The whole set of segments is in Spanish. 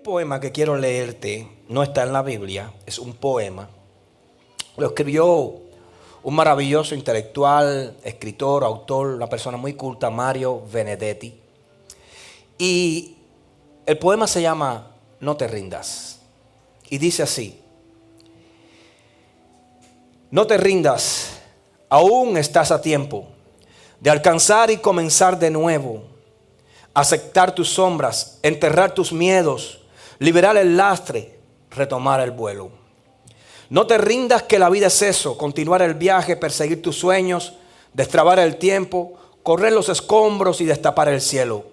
poema que quiero leerte no está en la Biblia, es un poema. Lo escribió un maravilloso intelectual, escritor, autor, una persona muy culta, Mario Benedetti. Y el poema se llama No te rindas. Y dice así: no te rindas, aún estás a tiempo de alcanzar y comenzar de nuevo. Aceptar tus sombras, enterrar tus miedos, liberar el lastre, retomar el vuelo. No te rindas, que la vida es eso: continuar el viaje, perseguir tus sueños, destrabar el tiempo, correr los escombros y destapar el cielo.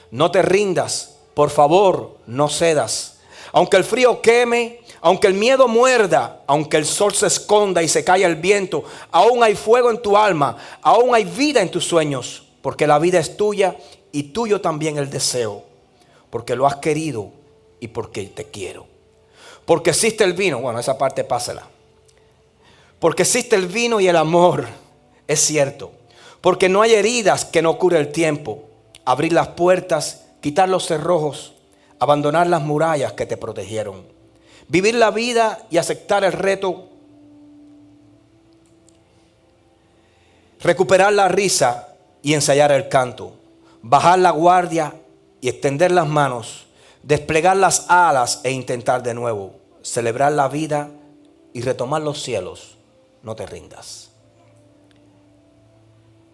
No te rindas, por favor, no cedas. Aunque el frío queme, aunque el miedo muerda, aunque el sol se esconda y se caiga el viento, aún hay fuego en tu alma, aún hay vida en tus sueños, porque la vida es tuya y tuyo también el deseo, porque lo has querido y porque te quiero. Porque existe el vino, bueno, esa parte pásala. Porque existe el vino y el amor, es cierto. Porque no hay heridas que no cure el tiempo. Abrir las puertas, quitar los cerrojos, abandonar las murallas que te protegieron. Vivir la vida y aceptar el reto. Recuperar la risa y ensayar el canto. Bajar la guardia y extender las manos. Desplegar las alas e intentar de nuevo. Celebrar la vida y retomar los cielos. No te rindas.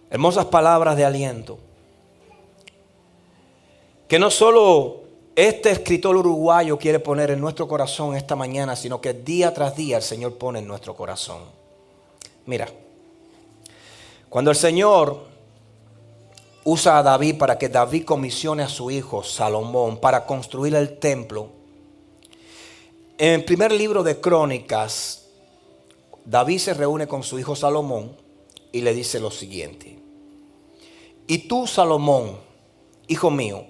Hermosas palabras de aliento, que no solo este escritor uruguayo quiere poner en nuestro corazón esta mañana, sino que día tras día el Señor pone en nuestro corazón. Mira, cuando el Señor usa a David para que David comisione a su hijo Salomón para construir el templo, en el primer libro de Crónicas, David se reúne con su hijo Salomón y le dice lo siguiente: y tú, Salomón, hijo mío,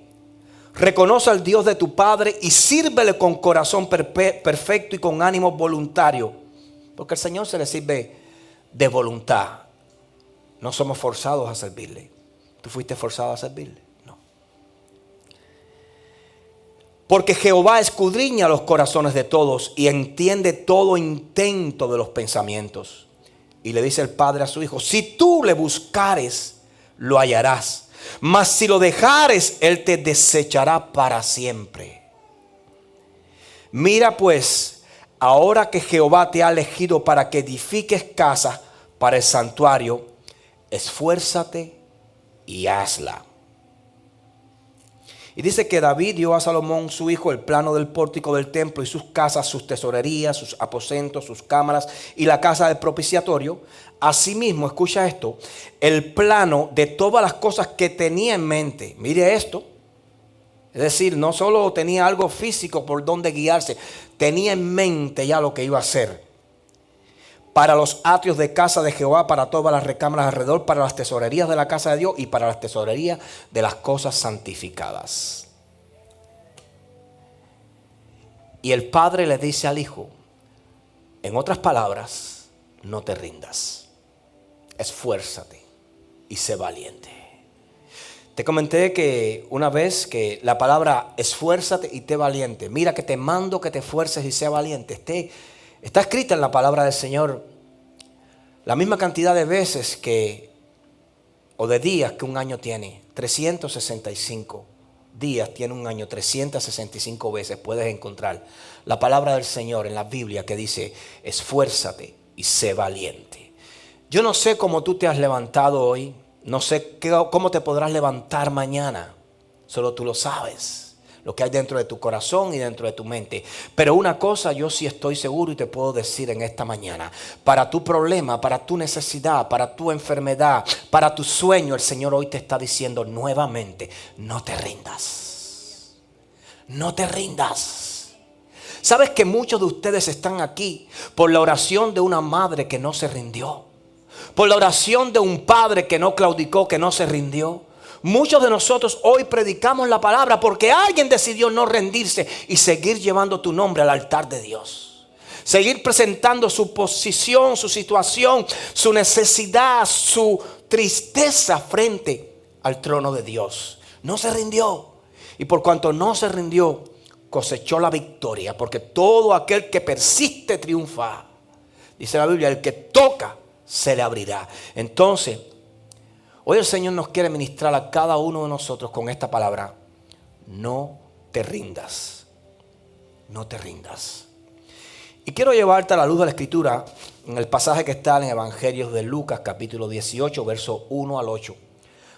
reconoce al Dios de tu padre y sírvele con corazón perfecto y con ánimo voluntario, porque al Señor se le sirve de voluntad. No somos forzados a servirle. ¿Tú fuiste forzado a servirle? No. Porque Jehová escudriña los corazones de todos y entiende todo intento de los pensamientos. Y le dice el padre a su hijo: si tú le buscares, lo hallarás. Mas si lo dejares, él te desechará para siempre. Mira pues, ahora que Jehová te ha elegido para que edifiques casas para el santuario, esfuérzate y hazla. Y dice que David dio a Salomón su hijo el plano del pórtico del templo y sus casas, sus tesorerías, sus aposentos, sus cámaras y la casa del propiciatorio. Asimismo, escucha esto, el plano de todas las cosas que tenía en mente. Mire esto. Es decir, no solo tenía algo físico por donde guiarse, tenía en mente ya lo que iba a hacer. Para los atrios de casa de Jehová, para todas las recámaras alrededor, para las tesorerías de la casa de Dios y para las tesorerías de las cosas santificadas. Y el padre le dice al hijo, en otras palabras, no te rindas, esfuérzate y sé valiente. Te comenté que una vez que la palabra esfuérzate y sé valiente, mira que te mando que te esfuerces y sé valiente, está escrita en la palabra del Señor la misma cantidad de veces o de días que un año tiene. 365 días tiene un año, 365 veces puedes encontrar la palabra del Señor en la Biblia que dice esfuérzate y sé valiente. Yo no sé cómo tú te has levantado hoy, no sé cómo te podrás levantar mañana, solo tú lo sabes. Lo que hay dentro de tu corazón y dentro de tu mente. Pero una cosa yo sí estoy seguro y te puedo decir en esta mañana. Para tu problema, para tu necesidad, para tu enfermedad, para tu sueño, el Señor hoy te está diciendo nuevamente, no te rindas. No te rindas. ¿Sabes que muchos de ustedes están aquí por la oración de una madre que no se rindió? Por la oración de un padre que no claudicó, que no se rindió. Muchos de nosotros hoy predicamos la palabra porque alguien decidió no rendirse y seguir llevando tu nombre al altar de Dios. Seguir presentando su posición, su situación, su necesidad, su tristeza frente al trono de Dios. No se rindió. Y por cuanto no se rindió, cosechó la victoria, porque todo aquel que persiste triunfa. Dice la Biblia, el que toca se le abrirá. Entonces, hoy el Señor nos quiere ministrar a cada uno de nosotros con esta palabra: no te rindas, no te rindas. Y quiero llevarte a la luz de la Escritura en el pasaje que está en Evangelios de Lucas, capítulo 18, verso 1 al 8.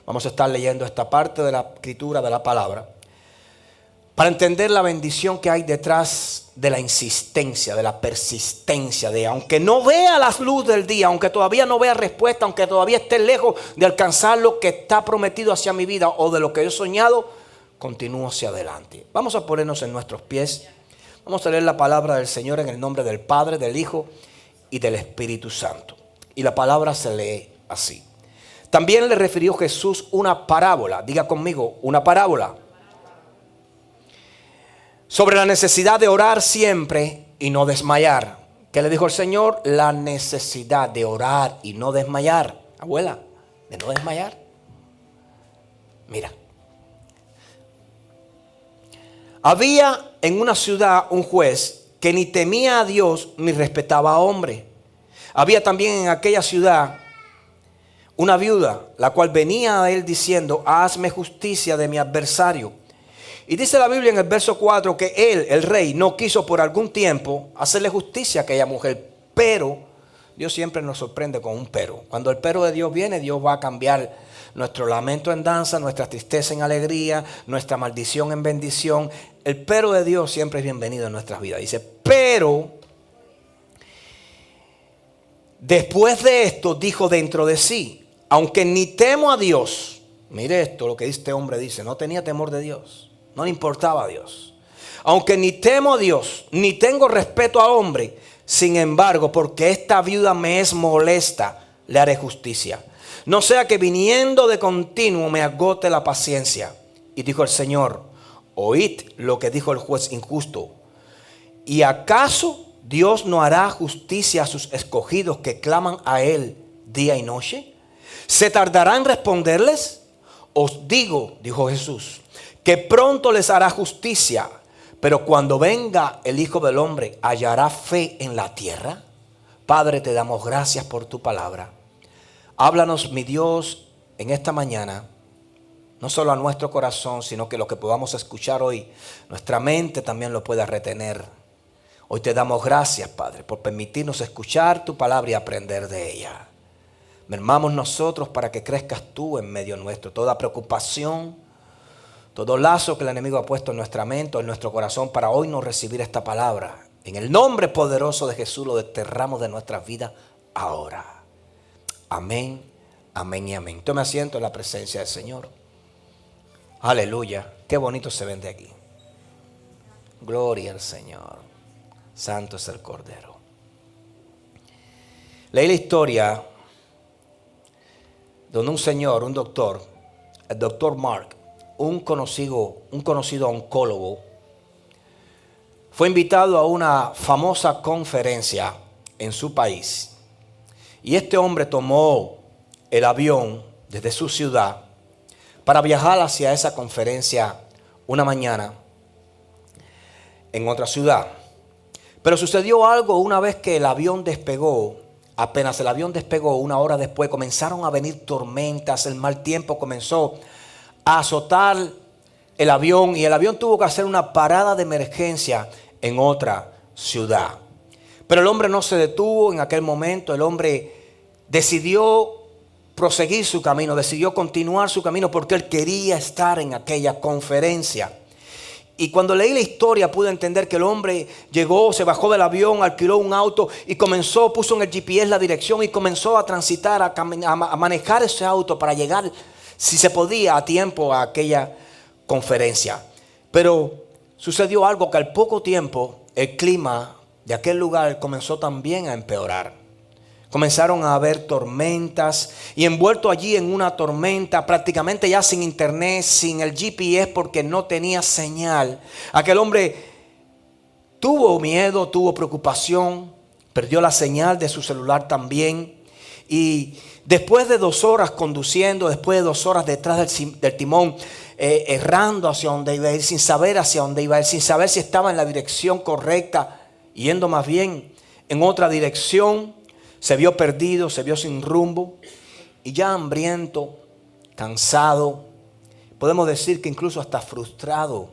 Vamos a estar leyendo esta parte de la Escritura, de la palabra, para entender la bendición que hay detrás de la insistencia, de la persistencia, de aunque no vea la luz del día, aunque todavía no vea respuesta, aunque todavía esté lejos de alcanzar lo que está prometido hacia mi vida o de lo que yo he soñado, continúo hacia adelante. Vamos a ponernos en nuestros pies. Vamos a leer la palabra del Señor en el nombre del Padre, del Hijo y del Espíritu Santo. Y la palabra se lee así. También le refirió Jesús una parábola. Diga conmigo, una parábola. Sobre la necesidad de orar siempre y no desmayar. ¿Qué le dijo el Señor? La necesidad de orar y no desmayar. Abuela, de no desmayar. Mira. Había en una ciudad un juez que ni temía a Dios ni respetaba a hombre. Había también en aquella ciudad una viuda, la cual venía a él diciendo: hazme justicia de mi adversario. Y dice la Biblia en el verso 4 que él, el rey, no quiso por algún tiempo hacerle justicia a aquella mujer. Pero Dios siempre nos sorprende con un pero. Cuando el pero de Dios viene, Dios va a cambiar nuestro lamento en danza, nuestra tristeza en alegría, nuestra maldición en bendición. El pero de Dios siempre es bienvenido en nuestras vidas. Dice, pero después de esto dijo dentro de sí: aunque ni temo a Dios. Mire esto, lo que este hombre dice: no tenía temor de Dios, no le importaba a Dios. Aunque ni temo a Dios, ni tengo respeto a hombre, sin embargo, porque esta viuda me es molesta, le haré justicia. No sea que viniendo de continuo me agote la paciencia. Y dijo el Señor: oíd lo que dijo el juez injusto. ¿Y acaso Dios no hará justicia a sus escogidos que claman a Él día y noche? ¿Se tardará en responderles? Os digo, dijo Jesús, que pronto les hará justicia. Pero cuando venga el Hijo del Hombre, ¿hallará fe en la tierra? Padre, te damos gracias por tu palabra. Háblanos, mi Dios, en esta mañana, no solo a nuestro corazón, sino que lo que podamos escuchar hoy, nuestra mente también lo pueda retener. Hoy te damos gracias, Padre, por permitirnos escuchar tu palabra y aprender de ella. Mermamos nosotros para que crezcas tú en medio nuestro. Toda preocupación, todo lazo que el enemigo ha puesto en nuestra mente o en nuestro corazón para hoy no recibir esta palabra. En el nombre poderoso de Jesús lo desterramos de nuestras vidas ahora. Amén, amén y amén. Tome asiento en la presencia del Señor. Aleluya. Qué bonito se ven de aquí. Gloria al Señor. Santo es el Cordero. Leí la historia donde un señor, un doctor, el doctor Mark, un conocido oncólogo, fue invitado a una famosa conferencia en su país. Y este hombre tomó el avión desde su ciudad para viajar hacia esa conferencia una mañana en otra ciudad. Pero sucedió algo una vez que el avión despegó. Apenas el avión despegó, una hora después comenzaron a venir tormentas. El mal tiempo comenzó a azotar el avión y el avión tuvo que hacer una parada de emergencia en otra ciudad. Pero el hombre no se detuvo en aquel momento. El hombre decidió proseguir su camino, decidió continuar su camino porque él quería estar en aquella conferencia. Y cuando leí la historia pude entender que el hombre llegó, se bajó del avión, alquiló un auto y puso en el GPS la dirección y comenzó a transitar, a manejar ese auto para llegar, si se podía, a tiempo a aquella conferencia. Pero sucedió algo que al poco tiempo el clima de aquel lugar comenzó también a empeorar. Comenzaron a haber tormentas y envuelto allí en una tormenta, prácticamente ya sin internet, sin el GPS porque no tenía señal. Aquel hombre tuvo miedo, tuvo preocupación, perdió la señal de su celular también. Y después de 2 horas conduciendo, después de 2 horas detrás del timón, errando hacia donde iba a ir, sin saber hacia dónde iba a ir, sin saber si estaba en la dirección correcta, yendo más bien en otra dirección. Se vio perdido, se vio sin rumbo y ya hambriento, cansado, podemos decir que incluso hasta frustrado.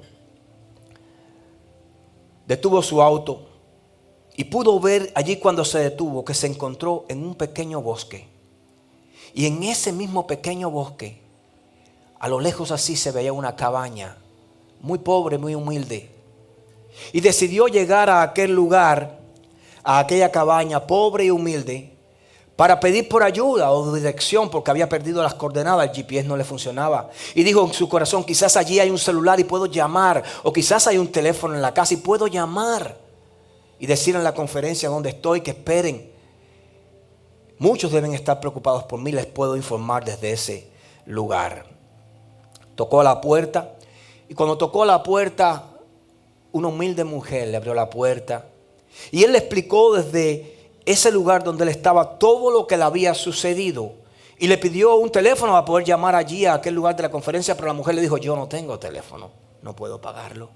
Detuvo su auto y pudo ver allí cuando se detuvo que se encontró en un pequeño bosque. Y en ese mismo pequeño bosque, a lo lejos así se veía una cabaña, muy pobre, muy humilde. Y decidió llegar a aquel lugar, a aquella cabaña pobre y humilde, para pedir por ayuda o dirección, porque había perdido las coordenadas, el GPS no le funcionaba. Y dijo en su corazón, quizás allí hay un celular y puedo llamar, o quizás hay un teléfono en la casa y puedo llamar y decir en la conferencia donde estoy que esperen. Muchos deben estar preocupados por mí, les puedo informar desde ese lugar. Tocó a la puerta y cuando tocó a la puerta, una humilde mujer le abrió la puerta y él le explicó desde ese lugar donde él estaba todo lo que le había sucedido y le pidió un teléfono para poder llamar allí a aquel lugar de la conferencia, pero la mujer le dijo, yo no tengo teléfono, no puedo pagarlo.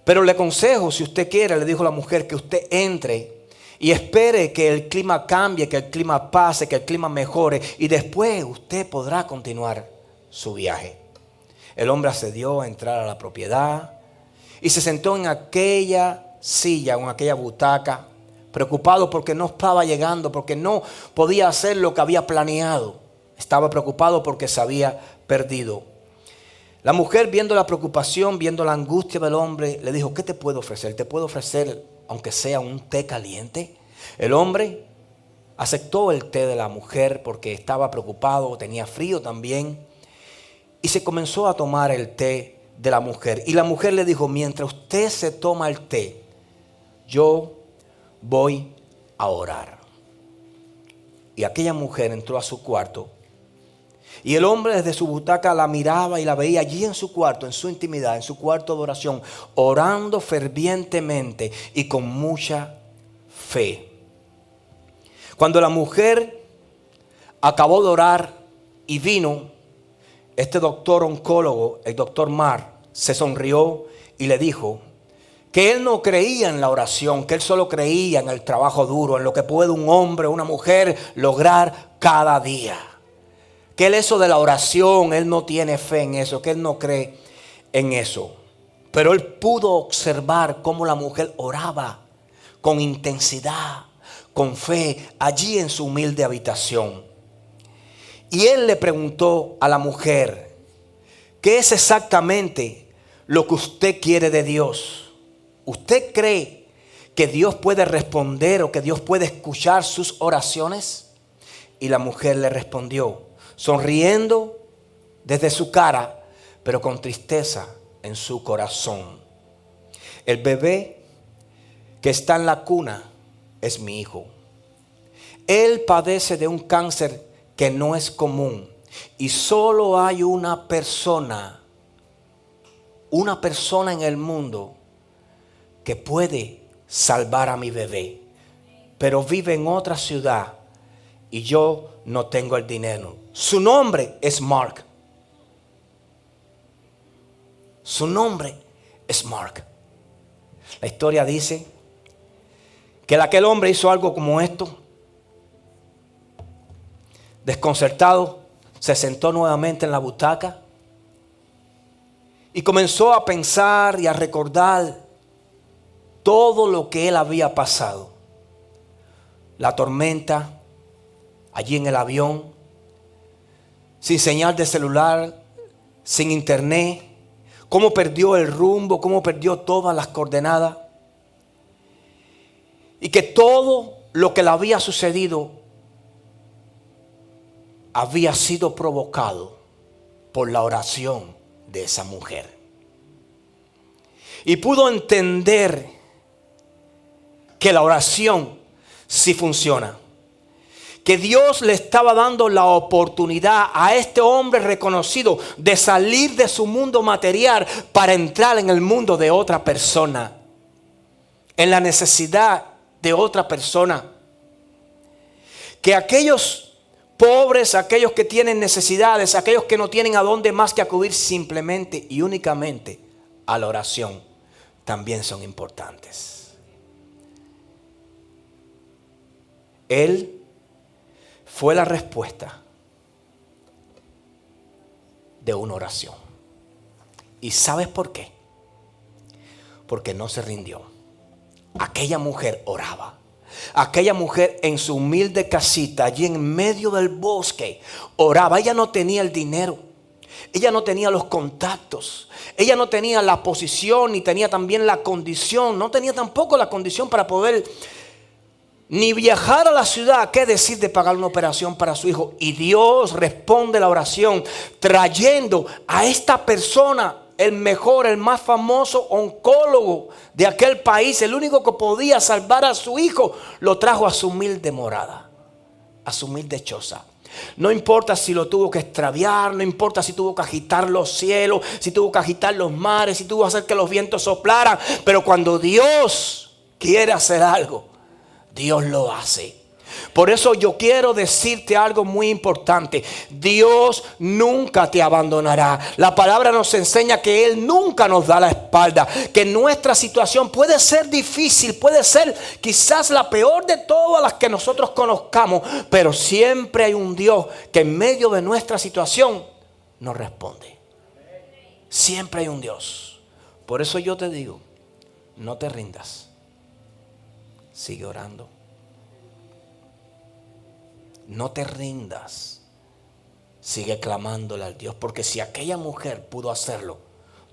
Pero le aconsejo, si usted quiere, le dijo la mujer, que usted entre y espere que el clima cambie, que el clima pase, que el clima mejore y después usted podrá continuar su viaje. El hombre accedió a entrar a la propiedad y se sentó en aquella silla, en aquella butaca, preocupado porque no estaba llegando, porque no podía hacer lo que había planeado. Estaba preocupado porque se había perdido. La mujer, viendo la preocupación, viendo la angustia del hombre, le dijo, ¿qué te puedo ofrecer? ¿Te puedo ofrecer aunque sea un té caliente? El hombre aceptó el té de la mujer porque estaba preocupado, tenía frío también. Y se comenzó a tomar el té de la mujer. Y la mujer le dijo, mientras usted se toma el té, yo voy a orar. Y aquella mujer entró a su cuarto. Y el hombre desde su butaca la miraba y la veía allí en su cuarto, en su intimidad, en su cuarto de oración, orando fervientemente y con mucha fe. Cuando la mujer acabó de orar y vino, este doctor oncólogo, el doctor Mark, se sonrió y le dijo que él no creía en la oración, que él solo creía en el trabajo duro, en lo que puede un hombre o una mujer lograr cada día. Que él eso de la oración, él no tiene fe en eso, que él no cree en eso. Pero él pudo observar cómo la mujer oraba con intensidad, con fe, allí en su humilde habitación. Y él le preguntó a la mujer, ¿qué es exactamente lo que usted quiere de Dios? ¿Usted cree que Dios puede responder o que Dios puede escuchar sus oraciones? Y la mujer le respondió, sonriendo desde su cara, pero con tristeza en su corazón. El bebé que está en la cuna es mi hijo. Él padece de un cáncer que no es común y solo hay una persona en el mundo que puede salvar a mi bebé, pero vive en otra ciudad y yo no tengo el dinero. Su nombre es Mark. Su nombre es Mark. La historia dice que aquel hombre hizo algo como esto. Desconcertado, se sentó nuevamente en la butaca y comenzó a pensar y a recordar todo lo que él había pasado. La tormenta, allí en el avión, sin señal de celular, sin internet, cómo perdió el rumbo, cómo perdió todas las coordenadas. Y que todo lo que le había sucedido había sido provocado por la oración de esa mujer. Y pudo entender que la oración sí funciona. Que Dios le estaba dando la oportunidad a este hombre reconocido de salir de su mundo material para entrar en el mundo de otra persona, en la necesidad de otra persona. Que aquellos pobres, aquellos que tienen necesidades, aquellos que no tienen a dónde más que acudir simplemente y únicamente a la oración, también son importantes. Él fue la respuesta de una oración. ¿Y sabes por qué? Porque no se rindió. Aquella mujer oraba. Aquella mujer en su humilde casita, allí en medio del bosque, oraba. Ella no tenía el dinero. Ella no tenía los contactos. Ella no tenía la posición, ni tenía también la condición. No tenía tampoco la condición para poder ni viajar a la ciudad, qué decir de pagar una operación para su hijo. Y Dios responde la oración trayendo a esta persona, el mejor, el más famoso oncólogo de aquel país, el único que podía salvar a su hijo, lo trajo a su humilde morada, a su humilde choza. No importa si lo tuvo que extraviar, no importa si tuvo que agitar los cielos, si tuvo que agitar los mares, si tuvo que hacer que los vientos soplaran, pero cuando Dios quiere hacer algo, Dios lo hace. Por eso yo quiero decirte algo muy importante. Dios nunca te abandonará. La palabra nos enseña que Él nunca nos da la espalda. Que nuestra situación puede ser difícil, puede ser quizás la peor de todas las que nosotros conozcamos. Pero siempre hay un Dios que en medio de nuestra situación nos responde. Siempre hay un Dios. Por eso yo te digo, no te rindas. Sigue orando. No te rindas. Sigue clamándole al Dios. Porque si aquella mujer pudo hacerlo,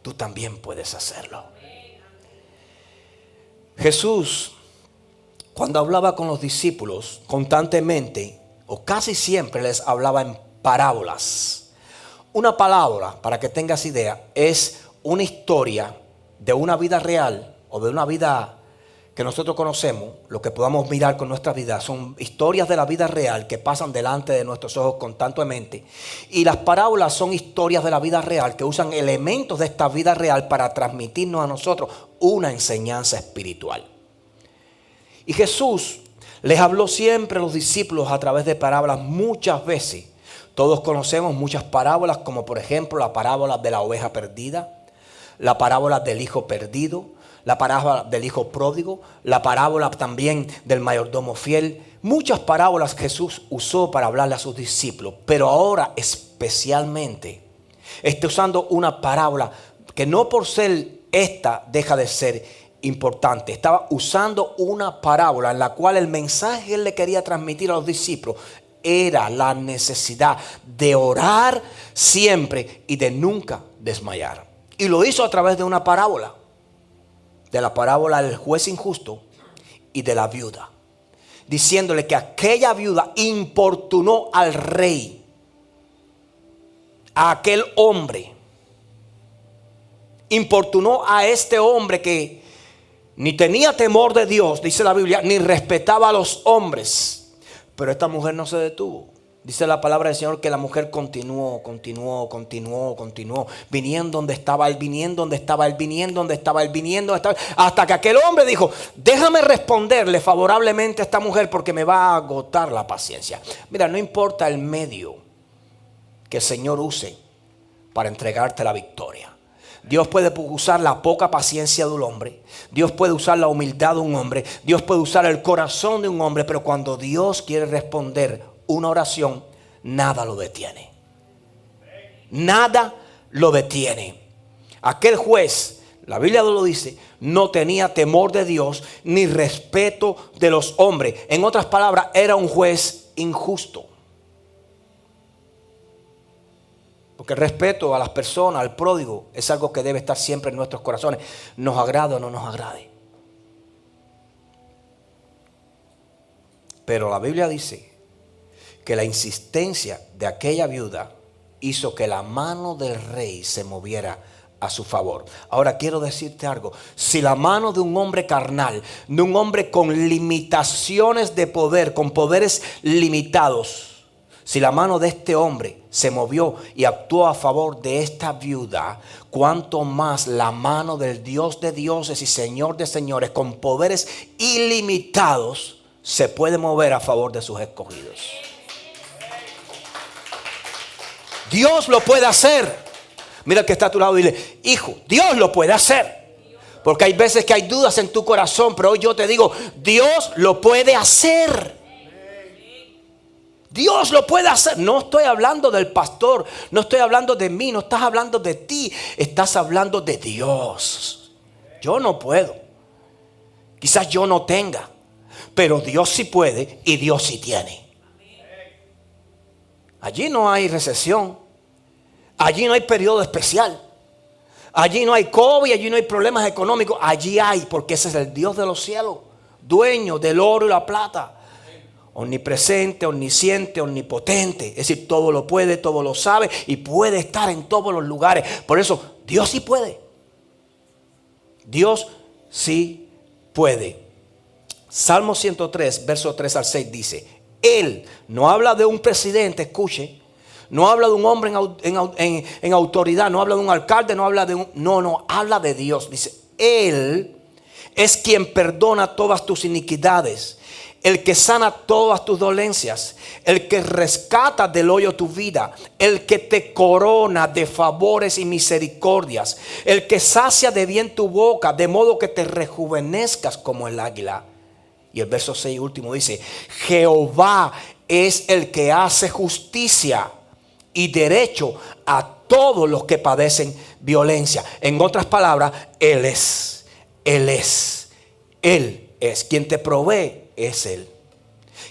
tú también puedes hacerlo. Jesús, cuando hablaba con los discípulos, constantemente o casi siempre les hablaba en parábolas. Una parábola, para que tengas idea, es una historia de una vida real o de una vida que nosotros conocemos, lo que podamos mirar con nuestra vida, son historias de la vida real que pasan delante de nuestros ojos constantemente. Y las parábolas son historias de la vida real que usan elementos de esta vida real para transmitirnos a nosotros una enseñanza espiritual. Y Jesús les habló siempre a los discípulos a través de parábolas muchas veces. Todos conocemos muchas parábolas, como por ejemplo la parábola de la oveja perdida, la parábola del hijo perdido, la parábola del hijo pródigo, la parábola también del mayordomo fiel. Muchas parábolas Jesús usó para hablarle a sus discípulos, pero ahora especialmente está usando una parábola que no por ser esta deja de ser importante. Estaba usando una parábola en la cual el mensaje que él le quería transmitir a los discípulos era la necesidad de orar siempre y de nunca desmayar. Y lo hizo a través de una parábola. De la parábola del juez injusto y de la viuda, diciéndole que aquella viuda importunó al rey, a aquel hombre, importunó a este hombre que ni tenía temor de Dios, dice la Biblia, ni respetaba a los hombres. Pero esta mujer no se detuvo. Dice la palabra del Señor que la mujer continuó, viniendo donde estaba él, viniendo donde estaba él, viniendo donde estaba él, viniendo donde estaba él, hasta que aquel hombre dijo: déjame responderle favorablemente a esta mujer porque me va a agotar la paciencia. Mira, no importa el medio que el Señor use para entregarte la victoria. Dios puede usar la poca paciencia de un hombre. Dios puede usar la humildad de un hombre. Dios puede usar el corazón de un hombre. Pero cuando Dios quiere responder una oración, nada lo detiene. Nada lo detiene. Aquel juez, la Biblia lo dice, no tenía temor de Dios ni respeto de los hombres. En otras palabras, era un juez injusto. Porque el respeto a las personas, al pródigo, es algo que debe estar siempre en nuestros corazones, nos agrade o no nos agrade. Pero la Biblia dice que la insistencia de aquella viuda hizo que la mano del rey se moviera a su favor. Ahora quiero decirte algo: si la mano de un hombre carnal, de un hombre con limitaciones de poder, con poderes limitados, si la mano de este hombre se movió y actuó a favor de esta viuda, cuánto más la mano del Dios de dioses y Señor de señores, con poderes ilimitados, se puede mover a favor de sus escogidos. Dios lo puede hacer. Mira el que está a tu lado y dile, hijo, Dios lo puede hacer. Porque hay veces que hay dudas en tu corazón, pero hoy yo te digo, Dios lo puede hacer. Dios lo puede hacer. No estoy hablando del pastor, no estoy hablando de mí, no estás hablando de ti, estás hablando de Dios. Yo no puedo, quizás yo no tenga, pero Dios sí puede y Dios sí tiene. Allí no hay recesión, allí no hay periodo especial, allí no hay COVID, allí no hay problemas económicos. Allí hay, porque ese es el Dios de los cielos, dueño del oro y la plata, omnipresente, omnisciente, omnipotente. Es decir, todo lo puede, todo lo sabe y puede estar en todos los lugares. Por eso Dios sí puede. Dios sí puede. Salmo 103, versos 3 al 6 dice, Él no habla de un presidente, escuche, no habla de un hombre en autoridad, no habla de un alcalde, no habla de un... No, habla de Dios. Dice, Él es quien perdona todas tus iniquidades, el que sana todas tus dolencias, el que rescata del hoyo tu vida, el que te corona de favores y misericordias, el que sacia de bien tu boca, de modo que te rejuvenezcas como el águila. Y el verso 6 último dice, Jehová es el que hace justicia y derecho a todos los que padecen violencia. En otras palabras, Él es quien te provee. Es Él.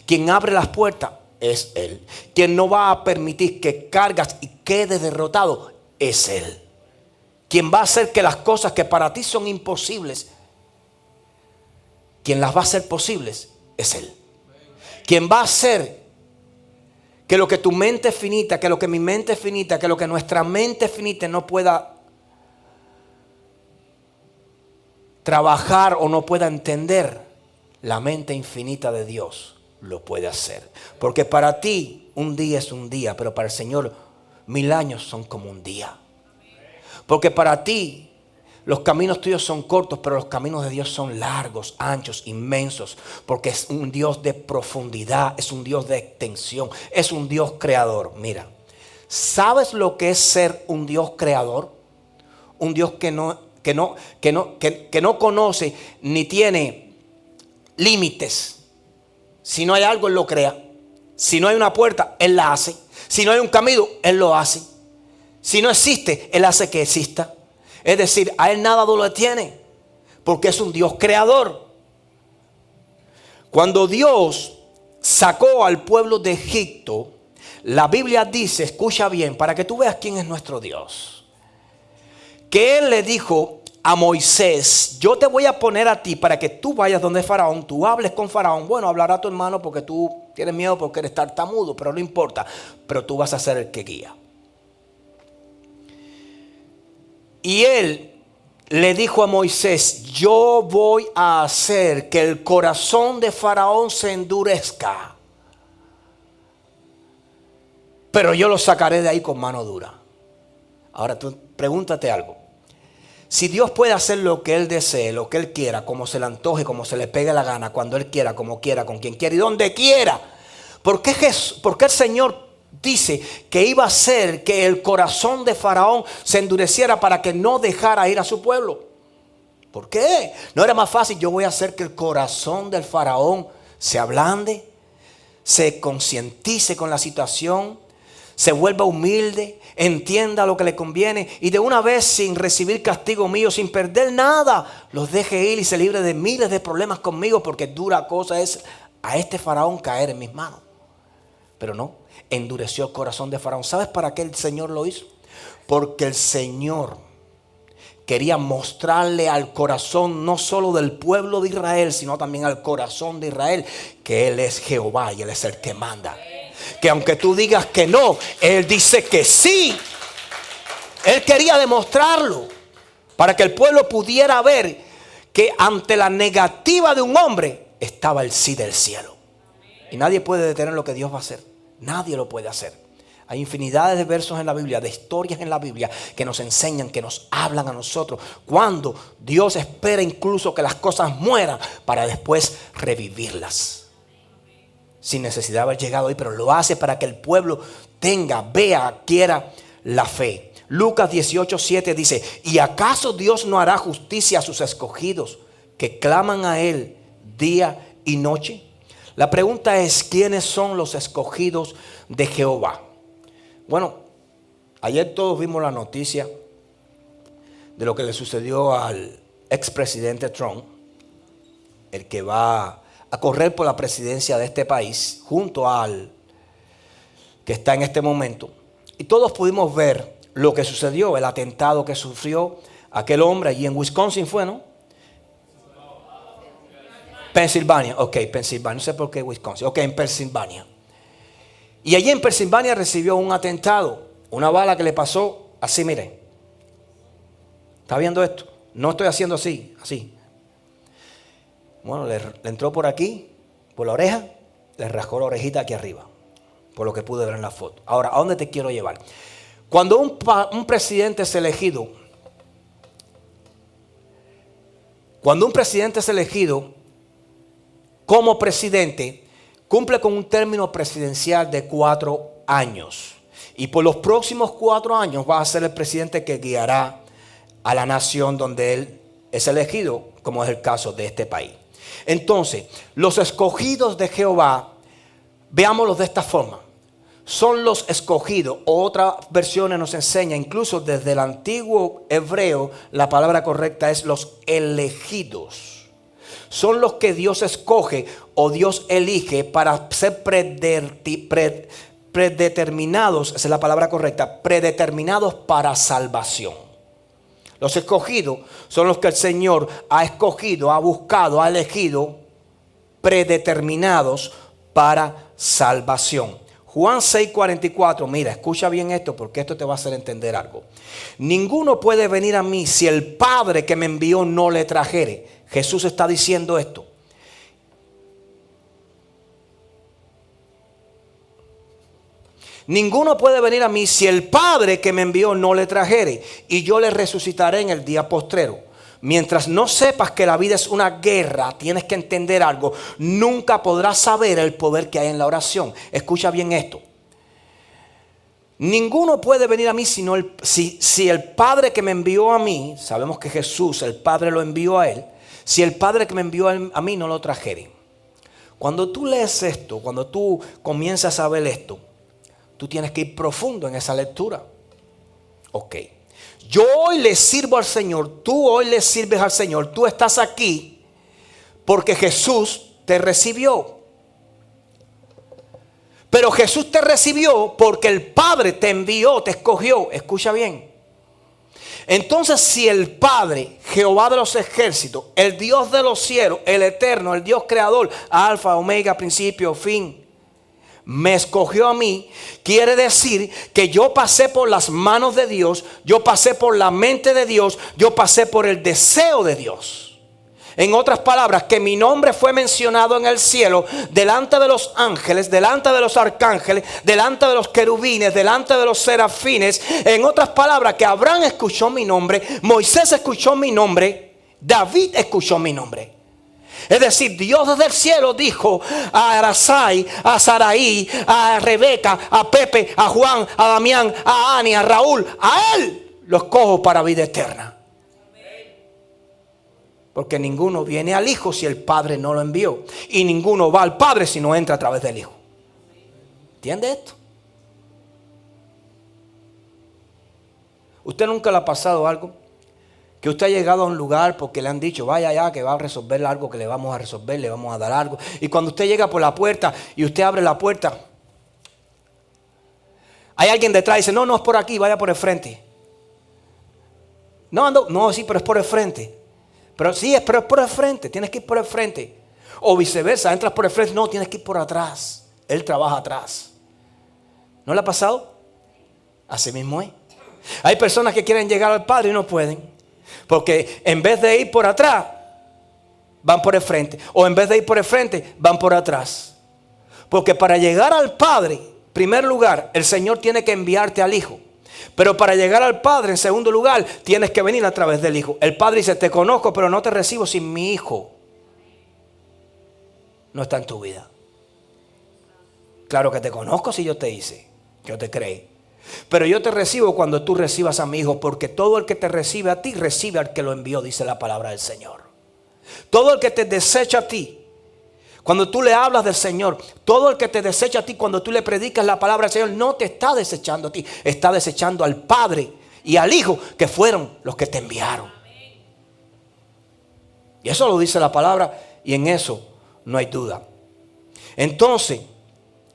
Quien abre las puertas es Él. Quien no va a permitir que cargas y quedes derrotado es Él. Quien va a hacer que las cosas que para ti son imposibles, quien las va a hacer posibles es Él. Quien va a hacer que lo que tu mente es finita, que lo que mi mente es finita, que lo que nuestra mente es finita no pueda trabajar o no pueda entender, la mente infinita de Dios lo puede hacer. Porque para ti un día es un día, pero para el Señor 1000 años son como un día. Porque para ti los caminos tuyos son cortos, pero los caminos de Dios son largos, anchos, inmensos. Porque es un Dios de profundidad, es un Dios de extensión, es un Dios creador. Mira, ¿sabes lo que es ser un Dios creador? Un Dios que no conoce ni tiene límites. Si no hay algo, Él lo crea. Si no hay una puerta, Él la hace. Si no hay un camino, Él lo hace. Si no existe, Él hace que exista. Es decir, a Él nada lo detiene, porque es un Dios creador. Cuando Dios sacó al pueblo de Egipto, la Biblia dice, escucha bien, para que tú veas quién es nuestro Dios, que Él le dijo a Moisés, yo te voy a poner a ti para que tú vayas donde Faraón, tú hables con Faraón. Bueno, hablará tu hermano porque tú tienes miedo porque eres tartamudo, pero no importa, pero tú vas a ser el que guía. Y Él le dijo a Moisés, yo voy a hacer que el corazón de Faraón se endurezca, pero yo lo sacaré de ahí con mano dura. Ahora tú pregúntate algo. Si Dios puede hacer lo que Él desee, lo que Él quiera, como se le antoje, como se le pegue la gana, cuando Él quiera, como quiera, con quien quiera y donde quiera, ¿por qué el Señor dice que iba a hacer que el corazón de Faraón se endureciera para que no dejara ir a su pueblo? ¿Por qué? ¿No era más fácil? Yo voy a hacer que el corazón del Faraón se ablande, se concientice con la situación, se vuelva humilde, entienda lo que le conviene y de una vez, sin recibir castigo mío, sin perder nada, los deje ir y se libre de miles de problemas conmigo, porque dura cosa es a este Faraón caer en mis manos? Pero no, endureció el corazón de Faraón. ¿Sabes para qué el Señor lo hizo? Porque el Señor quería mostrarle al corazón no solo del pueblo de Israel, sino también al corazón de Israel, que Él es Jehová y Él es el que manda. Que aunque tú digas que no, Él dice que sí. Él quería demostrarlo para que el pueblo pudiera ver que ante la negativa de un hombre estaba el sí del cielo. Y nadie puede detener lo que Dios va a hacer. Nadie lo puede hacer. Hay infinidades de versos en la Biblia, de historias en la Biblia que nos enseñan, que nos hablan a nosotros, cuando Dios espera incluso que las cosas mueran para después revivirlas. Sin necesidad de haber llegado ahí, pero lo hace para que el pueblo vea, adquiera la fe. Lucas 18:7 dice: ¿y acaso Dios no hará justicia a sus escogidos que claman a Él día y noche? La pregunta es, ¿quiénes son los escogidos de Jehová? Bueno, ayer todos vimos la noticia de lo que le sucedió al expresidente Trump, el que va a correr por la presidencia de este país, junto al que está en este momento. Y todos pudimos ver lo que sucedió, el atentado que sufrió aquel hombre allí en Wisconsin, ¿fue, no? Pensilvania, ok, Pensilvania, no sé por qué Wisconsin, ok, en Pensilvania. Y allí en Pensilvania recibió un atentado, una bala que le pasó así, miren. ¿Está viendo esto? No estoy haciendo así, así. Bueno, le entró por aquí, por la oreja, le rascó la orejita aquí arriba, por lo que pude ver en la foto. Ahora, ¿a dónde te quiero llevar? Cuando un presidente es elegido, como presidente, cumple con un término presidencial de 4 años. Y por los próximos 4 años va a ser el presidente que guiará a la nación donde él es elegido, como es el caso de este país. Entonces, los escogidos de Jehová, veámoslos de esta forma. Son los escogidos. Otras versiones nos enseñan, incluso desde el antiguo hebreo, la palabra correcta es los elegidos. Son los que Dios escoge o Dios elige para ser predeterminados, esa es la palabra correcta, predeterminados para salvación. Los escogidos son los que el Señor ha escogido, ha buscado, ha elegido, predeterminados para salvación. Juan 6:44, mira, escucha bien esto porque esto te va a hacer entender algo. Ninguno puede venir a mí si el Padre que me envió no le trajere. Jesús está diciendo esto. Ninguno puede venir a mí si el Padre que me envió no le trajere, y yo le resucitaré en el día postrero. Mientras no sepas que la vida es una guerra, tienes que entender algo. Nunca podrás saber el poder que hay en la oración. Escucha bien esto. Ninguno puede venir a mí si el Padre que me envió a mí, sabemos que Jesús, el Padre lo envió a él, si el Padre que me envió a mí no lo trajere. Cuando tú lees esto, cuando tú comienzas a ver esto, tú tienes que ir profundo en esa lectura. Ok. Yo hoy le sirvo al Señor, tú hoy le sirves al Señor, tú estás aquí porque Jesús te recibió. Pero Jesús te recibió porque el Padre te envió, te escogió. Escucha bien. Entonces, si el Padre, Jehová de los ejércitos, el Dios de los cielos, el eterno, el Dios creador, alfa, omega, principio, fin, me escogió a mí, quiere decir que yo pasé por las manos de Dios, yo pasé por la mente de Dios, yo pasé por el deseo de Dios. En otras palabras, que mi nombre fue mencionado en el cielo, delante de los ángeles, delante de los arcángeles, delante de los querubines, delante de los serafines. En otras palabras, que Abraham escuchó mi nombre, Moisés escuchó mi nombre, David escuchó mi nombre. Es decir, Dios desde el cielo dijo a Arasai, a Saraí, a Rebeca, a Pepe, a Juan, a Damián, a Ani, a Raúl, a él los cojo para vida eterna. Porque ninguno viene al Hijo si el Padre no lo envió. Y ninguno va al Padre si no entra a través del Hijo. ¿Entiende esto? ¿Usted nunca le ha pasado algo? Que usted ha llegado a un lugar porque le han dicho, vaya allá que va a resolver algo, que le vamos a resolver, le vamos a dar algo. Y cuando usted llega por la puerta y usted abre la puerta, hay alguien detrás y dice, no es por aquí, vaya por el frente. No, sí, pero es por el frente. Pero es por el frente, tienes que ir por el frente. O viceversa, entras por el frente, no, tienes que ir por atrás. Él trabaja atrás. ¿No le ha pasado? Así mismo es. Hay personas que quieren llegar al Padre y no pueden. Porque en vez de ir por atrás, van por el frente. O en vez de ir por el frente, van por atrás. Porque para llegar al Padre, en primer lugar, el Señor tiene que enviarte al Hijo. Pero para llegar al Padre, en segundo lugar, tienes que venir a través del Hijo. El Padre dice, te conozco, pero no te recibo si mi Hijo no está en tu vida. Claro que te conozco si yo te hice. Yo te creé. Pero yo te recibo cuando tú recibas a mi Hijo, porque todo el que te recibe a ti, recibe al que lo envió, dice la palabra del Señor. Todo el que te desecha a ti, cuando tú le hablas del Señor, todo el que te desecha a ti, cuando tú le predicas la palabra del Señor, no te está desechando a ti, está desechando al Padre y al Hijo, que fueron los que te enviaron. Y eso lo dice la palabra, y en eso no hay duda. Entonces,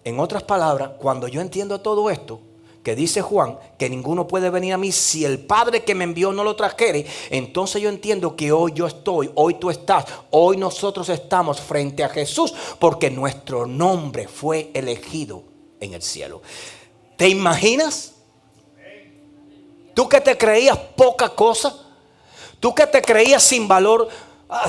en otras palabras, cuando yo entiendo todo esto que dice Juan, que ninguno puede venir a mí si el Padre que me envió no lo trajere, entonces yo entiendo que hoy yo estoy, hoy tú estás, hoy nosotros estamos frente a Jesús, porque nuestro nombre fue elegido en el cielo. ¿Te imaginas? Tú que te creías poca cosa, tú que te creías sin valor.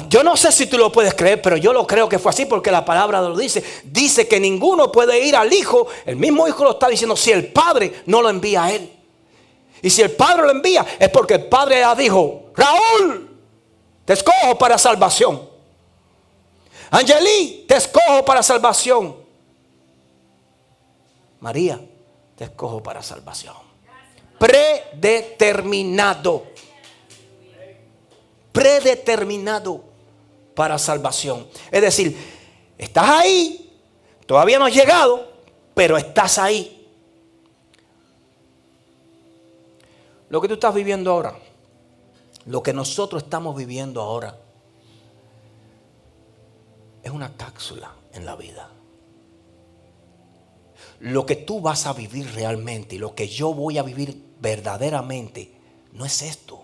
Yo no sé si tú lo puedes creer, pero yo lo creo que fue así, porque la palabra lo dice. Dice que ninguno puede ir al Hijo. El mismo Hijo lo está diciendo, si el Padre no lo envía a Él. Y si el Padre lo envía, es porque el Padre ya dijo: Raúl, te escojo para salvación. Angelí, te escojo para salvación. María, te escojo para salvación. Predeterminado. Predeterminado para salvación. Es decir, estás ahí, todavía no has llegado, pero estás ahí. Lo que tú estás viviendo ahora, lo que nosotros estamos viviendo ahora, es una cápsula en la vida. Lo que tú vas a vivir realmente y lo que yo voy a vivir verdaderamente no es esto.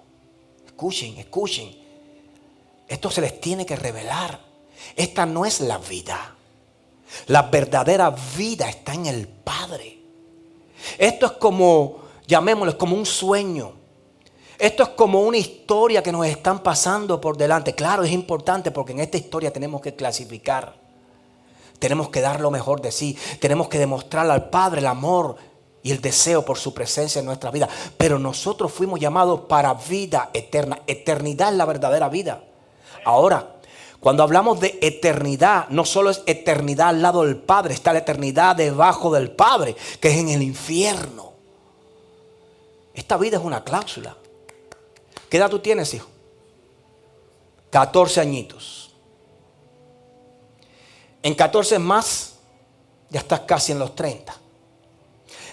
Escuchen. Esto se les tiene que revelar. Esta no es la vida. La verdadera vida está en el Padre. Esto es como, llamémoslo, como un sueño. Esto es como una historia que nos están pasando por delante. Claro, es importante porque en esta historia tenemos que clasificar. Tenemos que dar lo mejor de sí. Tenemos que demostrarle al Padre el amor y el deseo por su presencia en nuestra vida. Pero nosotros fuimos llamados para vida eterna. Eternidad es la verdadera vida. Ahora, cuando hablamos de eternidad, no solo es eternidad al lado del Padre, está la eternidad debajo del Padre, que es en el infierno. Esta vida es una cláusula. ¿Qué edad tú tienes, hijo? 14 añitos. En 14 más, ya estás casi en los 30.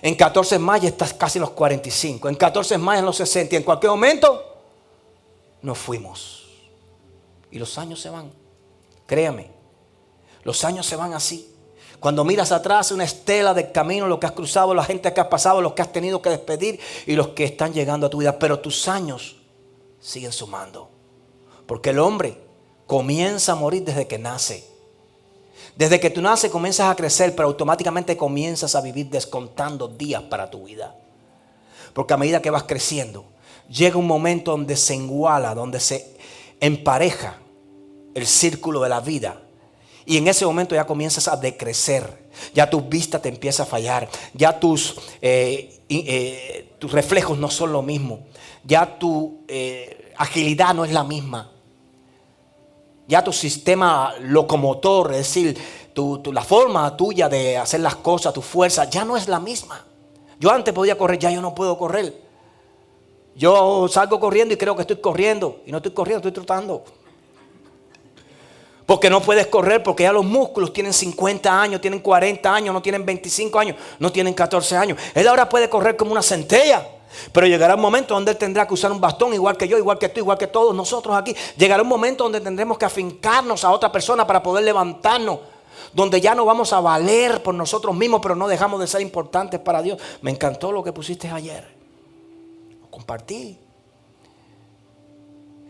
En 14 más ya estás casi en los 45. En 14 más en los 60. Y en cualquier momento nos fuimos. Y los años se van. Créame, los años se van así. Cuando miras atrás, una estela del camino, lo que has cruzado, la gente que has pasado, los que has tenido que despedir y los que están llegando a tu vida. Pero tus años siguen sumando. Porque el hombre comienza a morir desde que nace. Desde que tú naces comienzas a crecer, pero automáticamente comienzas a vivir descontando días para tu vida. Porque a medida que vas creciendo, llega un momento donde se iguala, donde se empareja el círculo de la vida. Y en ese momento ya comienzas a decrecer. Ya tu vista te empieza a fallar. Ya tus reflejos no son lo mismo. Ya tu agilidad no es la misma. Ya tu sistema locomotor, es decir, la forma tuya de hacer las cosas, tu fuerza, ya no es la misma. Yo antes podía correr, ya yo no puedo correr. Yo salgo corriendo y creo que estoy corriendo. Y no estoy corriendo, estoy trotando. Porque no puedes correr, porque ya los músculos tienen 50 años, tienen 40 años, no tienen 25 años, no tienen 14 años. Él ahora puede correr como una centella. Pero llegará un momento donde él tendrá que usar un bastón, igual que yo, igual que tú, igual que todos nosotros aquí. Llegará un momento donde tendremos que afincarnos a otra persona para poder levantarnos. Donde ya no vamos a valer por nosotros mismos, pero no dejamos de ser importantes para Dios. Me encantó lo que pusiste ayer. Lo compartí.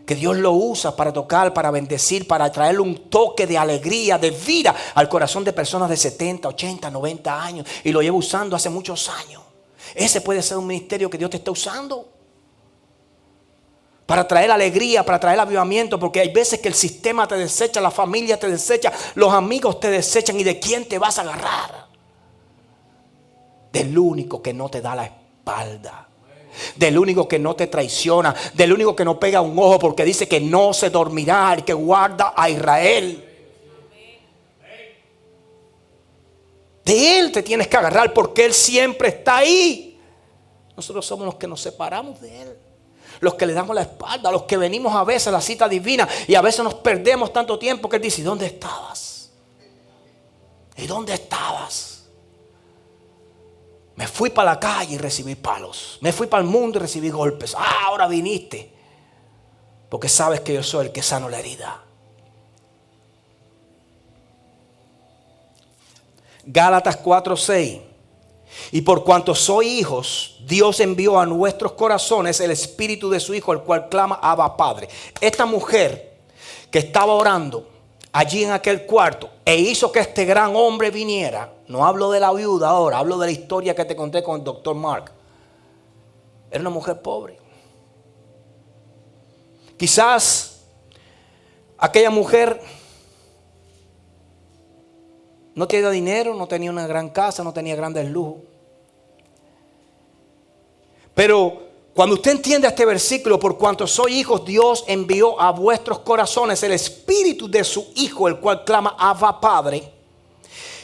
Que Dios lo usa para tocar, para bendecir, para traerle un toque de alegría, de vida al corazón de personas de 70, 80, 90 años. Y lo llevo usando hace muchos años. Ese puede ser un ministerio que Dios te está usando. Para traer alegría, para traer avivamiento. Porque hay veces que el sistema te desecha, la familia te desecha, los amigos te desechan. ¿Y de quién te vas a agarrar? Del único que no te da la espalda. Del único que no te traiciona. Del único que no pega un ojo, porque dice que no se dormirá el que guarda a Israel. De Él te tienes que agarrar porque Él siempre está ahí. Nosotros somos los que nos separamos de Él, los que le damos la espalda, los que venimos a veces a la cita divina y a veces nos perdemos tanto tiempo que Él dice: ¿y dónde estabas? ¿Y dónde estabas? Me fui para la calle y recibí palos. Me fui para el mundo y recibí golpes. Ahora viniste porque sabes que yo soy el que sano la herida. Gálatas 4:6. Y por cuanto soy hijos, Dios envió a nuestros corazones el espíritu de su Hijo, el cual clama: Abba, Padre. Esta mujer que estaba orando allí en aquel cuarto e hizo que este gran hombre viniera. No hablo de la viuda ahora, hablo de la historia que te conté con el doctor Mark. Era una mujer pobre. Quizás aquella mujer no tenía dinero, no tenía una gran casa, no tenía grandes lujos. Pero cuando usted entiende este versículo: por cuanto soy hijos, Dios envió a vuestros corazones el espíritu de su Hijo, el cual clama: Abba, Padre.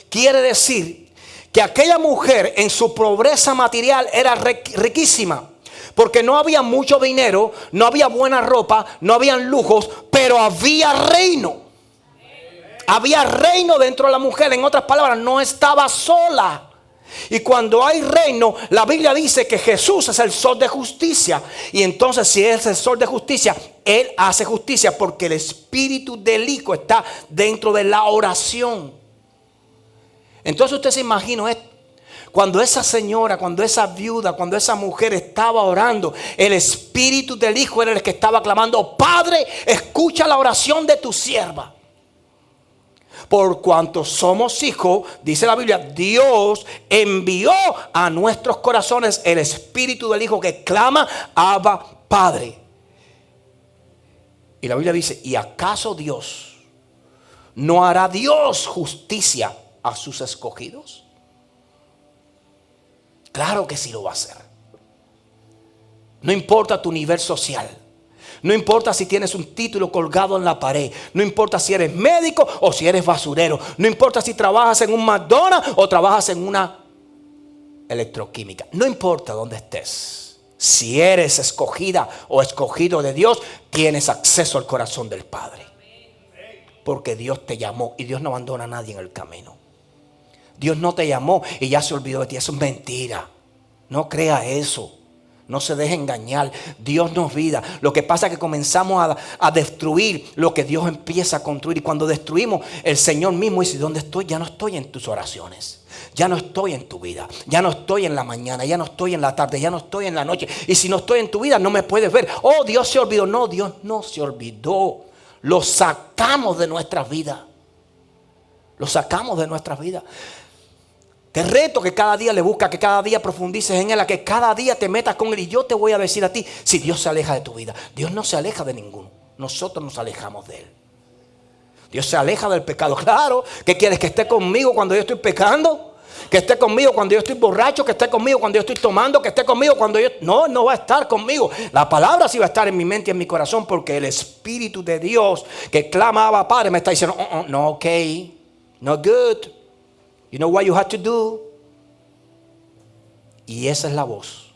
Quiere decir que aquella mujer en su pobreza material era riquísima. Porque no había mucho dinero, no había buena ropa, no habían lujos, pero había reino. Había reino dentro de la mujer. En otras palabras, no estaba sola. Y cuando hay reino, la Biblia dice que Jesús es el sol de justicia. Y entonces, si Él es el sol de justicia, Él hace justicia porque el espíritu del Hijo está dentro de la oración. Entonces usted se imagina esto. Cuando esa señora, cuando esa viuda, cuando esa mujer estaba orando, el espíritu del Hijo era el que estaba clamando: Padre, escucha la oración de tu sierva. Por cuanto somos hijos, dice la Biblia, Dios envió a nuestros corazones el espíritu del Hijo que clama: Abba, Padre. Y la Biblia dice: ¿y acaso Dios no hará Dios justicia a sus escogidos? Claro que sí lo va a hacer. No importa tu nivel social. No importa si tienes un título colgado en la pared. No importa si eres médico o si eres basurero. No importa si trabajas en un McDonald's o trabajas en una electroquímica. No importa dónde estés. Si eres escogida o escogido de Dios, tienes acceso al corazón del Padre. Porque Dios te llamó y Dios no abandona a nadie en el camino. Dios no te llamó y ya se olvidó de ti. Eso es mentira. No crea eso. No se deje engañar. Dios nos vida. Lo que pasa es que comenzamos a destruir lo que Dios empieza a construir. Y cuando destruimos, el Señor mismo dice: ¿dónde estoy? Ya no estoy en tus oraciones. Ya no estoy en tu vida. Ya no estoy en la mañana. Ya no estoy en la tarde. Ya no estoy en la noche. Y si no estoy en tu vida, no me puedes ver. Oh, Dios se olvidó. No, Dios no se olvidó. Lo sacamos de nuestras vidas. Lo sacamos de nuestras vidas. Te reto que cada día le busques, que cada día profundices en Él, a que cada día te metas con Él. Y yo te voy a decir a ti, si Dios se aleja de tu vida. Dios no se aleja de ninguno. Nosotros nos alejamos de Él. Dios se aleja del pecado. Claro, ¿qué quieres? ¿Que esté conmigo cuando yo estoy pecando? ¿Que esté conmigo cuando yo estoy borracho? ¿Que esté conmigo cuando yo estoy tomando? ¿Que esté conmigo cuando yo... No, no va a estar conmigo. La palabra sí va a estar en mi mente y en mi corazón, porque el Espíritu de Dios que clama: Abba, Padre, me está diciendo: no, ok, no good. You know what you have to do. Y esa es la voz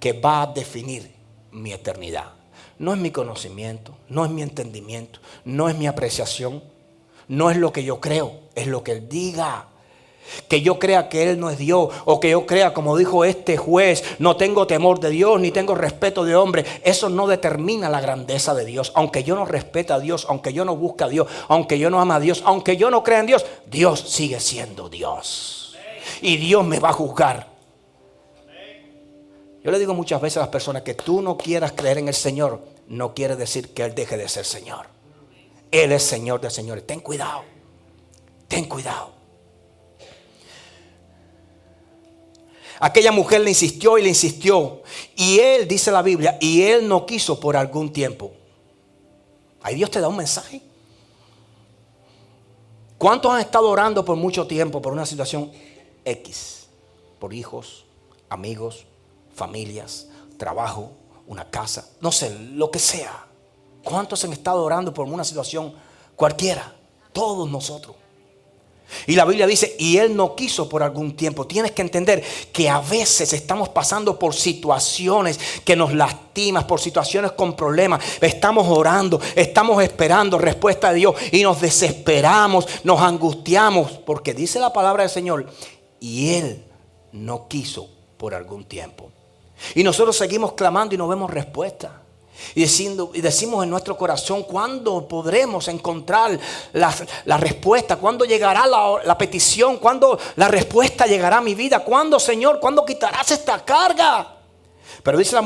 que va a definir mi eternidad. No es mi conocimiento, no es mi entendimiento, no es mi apreciación, no es lo que yo creo, es lo que Él diga. Que yo crea que Él no es Dios, o que yo crea, como dijo este juez, no tengo temor de Dios ni tengo respeto de hombre. Eso no determina la grandeza de Dios. Aunque yo no respete a Dios, aunque yo no busque a Dios, aunque yo no ama a Dios, aunque yo no crea en Dios, Dios sigue siendo Dios. Y Dios me va a juzgar. Yo le digo muchas veces a las personas: que tú no quieras creer en el Señor no quiere decir que Él deje de ser Señor. Él es Señor de señores. Ten cuidado. Ten cuidado. Aquella mujer le insistió y le insistió. Y él, dice la Biblia, y él no quiso por algún tiempo. Ahí Dios te da un mensaje. ¿Cuántos han estado orando por mucho tiempo por una situación X? Por hijos, amigos, familias, trabajo, una casa, no sé, lo que sea. ¿Cuántos han estado orando por una situación cualquiera? Todos nosotros. Y la Biblia dice, y él no quiso por algún tiempo. Tienes que entender que a veces estamos pasando por situaciones que nos lastiman, por situaciones con problemas. Estamos orando, estamos esperando respuesta de Dios y nos desesperamos, nos angustiamos. Porque dice la palabra del Señor, y él no quiso por algún tiempo. Y nosotros seguimos clamando y no vemos respuesta. Y decimos en nuestro corazón, ¿cuándo podremos encontrar la respuesta? ¿Cuándo llegará la petición? ¿Cuándo la respuesta llegará a mi vida? ¿Cuándo, Señor? ¿Cuándo quitarás esta carga? Pero dice la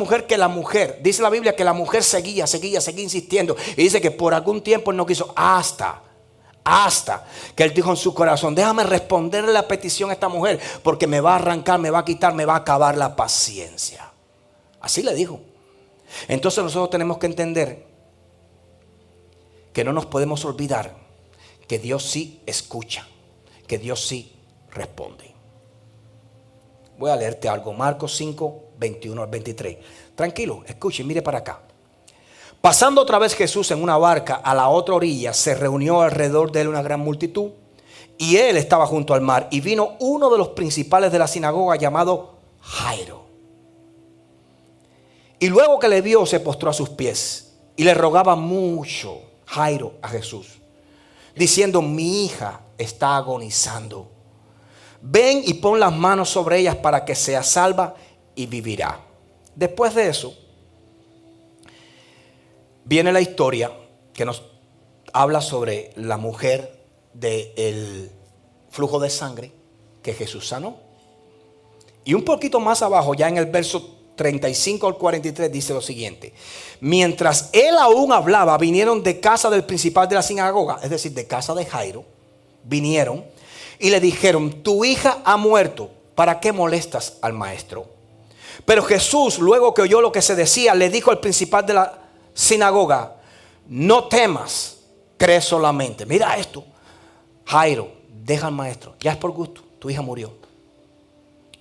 Biblia que la mujer seguía insistiendo. Y dice que por algún tiempo él no quiso, hasta que él dijo en su corazón, déjame responderle la petición a esta mujer, porque me va a arrancar, me va a quitar, me va a acabar la paciencia. Así le dijo. Entonces nosotros tenemos que entender que no nos podemos olvidar que Dios sí escucha, que Dios sí responde. Voy a leerte algo, Marcos 5, 21 al 23. Tranquilo, escuche, mire para acá. Pasando otra vez Jesús en una barca a la otra orilla, se reunió alrededor de él una gran multitud, y él estaba junto al mar, y vino uno de los principales de la sinagoga llamado Jairo. Y luego que le vio, se postró a sus pies y le rogaba mucho, Jairo, a Jesús, diciendo, mi hija está agonizando. Ven y pon las manos sobre ellas para que sea salva y vivirá. Después de eso, viene la historia que nos habla sobre la mujer del flujo de sangre que Jesús sanó. Y un poquito más abajo, ya en el verso 35 al 43, dice lo siguiente: mientras él aún hablaba, vinieron de casa del principal de la sinagoga, es decir, de casa de Jairo, vinieron y le dijeron, tu hija ha muerto, ¿para qué molestas al maestro? Pero Jesús, luego que oyó lo que se decía, le dijo al principal de la sinagoga, no temas, cree solamente. Mira esto, Jairo, deja al maestro, ya es por gusto, tu hija murió.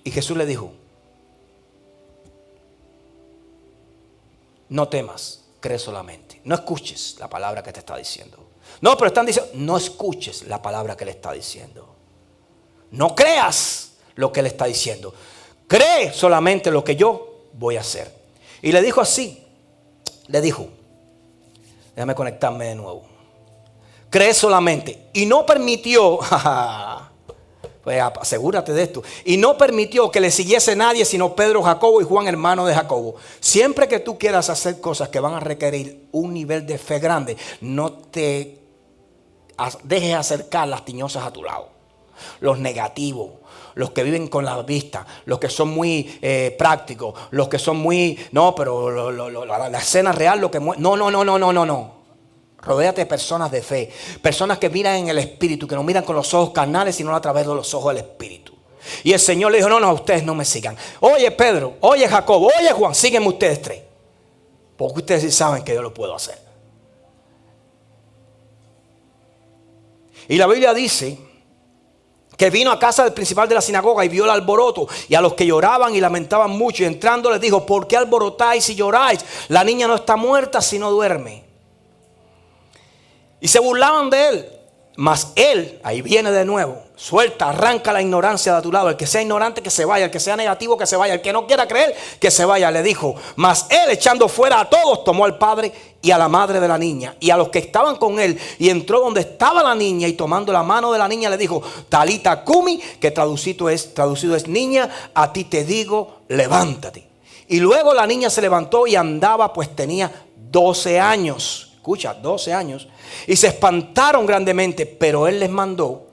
Y Jesús le dijo, no temas, cree solamente. No escuches la palabra que te está diciendo. No, pero están diciendo, no escuches la palabra que le está diciendo. No creas lo que le está diciendo. Cree solamente lo que yo voy a hacer. Y le dijo así, déjame conectarme de nuevo. Cree solamente. Y no permitió, pues asegúrate de esto. Y no permitió que le siguiese nadie sino Pedro, Jacobo y Juan, hermano de Jacobo. Siempre que tú quieras hacer cosas que van a requerir un nivel de fe grande, no te dejes acercar las tiñosas a tu lado. Los negativos, los que viven con la vista, los que son muy prácticos, los que son muy, no, pero la escena real, lo que no. Rodéate de personas de fe, personas que miran en el espíritu, que no miran con los ojos carnales, sino a través de los ojos del espíritu. Y el Señor le dijo, no, ustedes no me sigan. Oye Pedro, oye Jacobo, oye Juan, síguenme ustedes tres. Porque ustedes sí saben que yo lo puedo hacer. Y la Biblia dice que vino a casa del principal de la sinagoga y vio el alboroto y a los que lloraban y lamentaban mucho. Y entrando les dijo, ¿por qué alborotáis y lloráis? La niña no está muerta, sino duerme. Y se burlaban de él. Mas él, ahí viene de nuevo, suelta, arranca la ignorancia de tu lado. El que sea ignorante que se vaya, el que sea negativo que se vaya, el que no quiera creer que se vaya. Le dijo, mas él, echando fuera a todos, tomó al padre y a la madre de la niña y a los que estaban con él, y entró donde estaba la niña, y tomando la mano de la niña le dijo, Talita Cumi, que traducido es niña, a ti te digo, levántate. Y luego la niña se levantó y andaba, pues tenía 12 años. Escucha, 12 años. Y se espantaron grandemente, pero él les mandó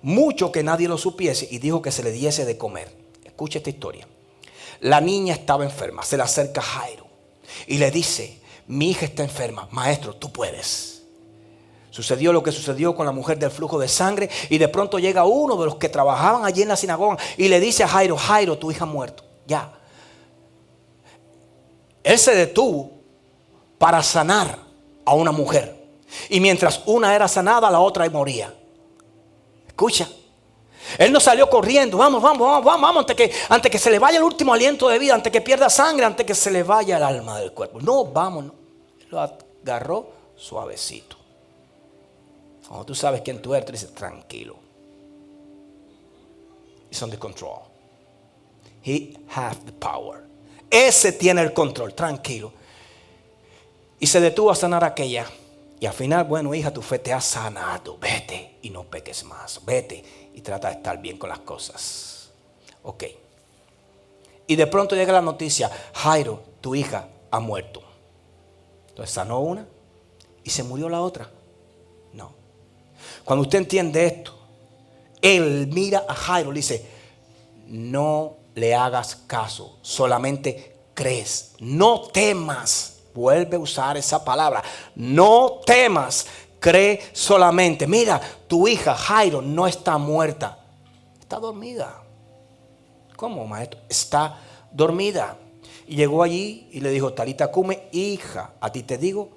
mucho que nadie lo supiese y dijo que se le diese de comer. Escucha esta historia. La niña estaba enferma, se le acerca Jairo y le dice, mi hija está enferma, maestro, tú puedes. Sucedió lo que sucedió con la mujer del flujo de sangre, y de pronto llega uno de los que trabajaban allí en la sinagoga y le dice a Jairo, Jairo, tu hija ha muerto. Ya. Él se detuvo para sanar a una mujer. Y mientras una era sanada, la otra moría. Escucha. Él no salió corriendo. Vamos, antes que se le vaya el último aliento de vida, antes que pierda sangre, antes que se le vaya el alma del cuerpo. No, vamos. No. Lo agarró suavecito. Cuando tú sabes quién tú eres, tú dices, tranquilo. is under control. He has the power. Ese tiene el control, tranquilo. Y se detuvo a sanar a aquella. Y al final, bueno, hija, tu fe te ha sanado. Vete y no peques más. Vete y trata de estar bien con las cosas. Ok. Y de pronto llega la noticia: Jairo, tu hija ha muerto. Entonces sanó una y se murió la otra. No. Cuando usted entiende esto, él mira a Jairo y le dice: no le hagas caso, solamente crees, no temas. Vuelve a usar esa palabra, no temas, cree solamente. Mira, tu hija Jairo no está muerta, está dormida. ¿Cómo, maestro? Está dormida. Y llegó allí y le dijo: Talita cume, hija, a ti te digo,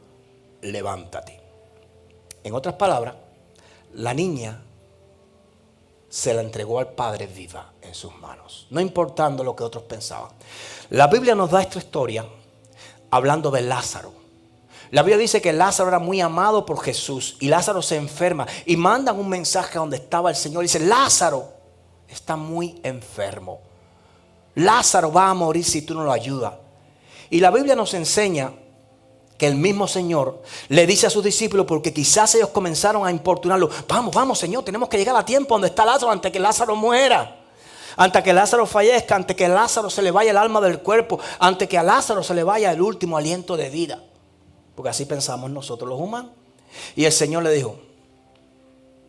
levántate. En otras palabras, la niña se la entregó al Padre viva en sus manos, no importando lo que otros pensaban. La Biblia nos da esta historia hablando de Lázaro. La Biblia dice que Lázaro era muy amado por Jesús y Lázaro se enferma y mandan un mensaje a donde estaba el Señor y dice: Lázaro está muy enfermo. Lázaro va a morir si tú no lo ayudas. Y la Biblia nos enseña que el mismo Señor le dice a sus discípulos, porque quizás ellos comenzaron a importunarlo: vamos Señor, tenemos que llegar a tiempo donde está Lázaro antes que Lázaro muera, antes que Lázaro fallezca, antes que Lázaro se le vaya el alma del cuerpo, antes que a Lázaro se le vaya el último aliento de vida. Porque así pensamos nosotros los humanos. Y el Señor le dijo: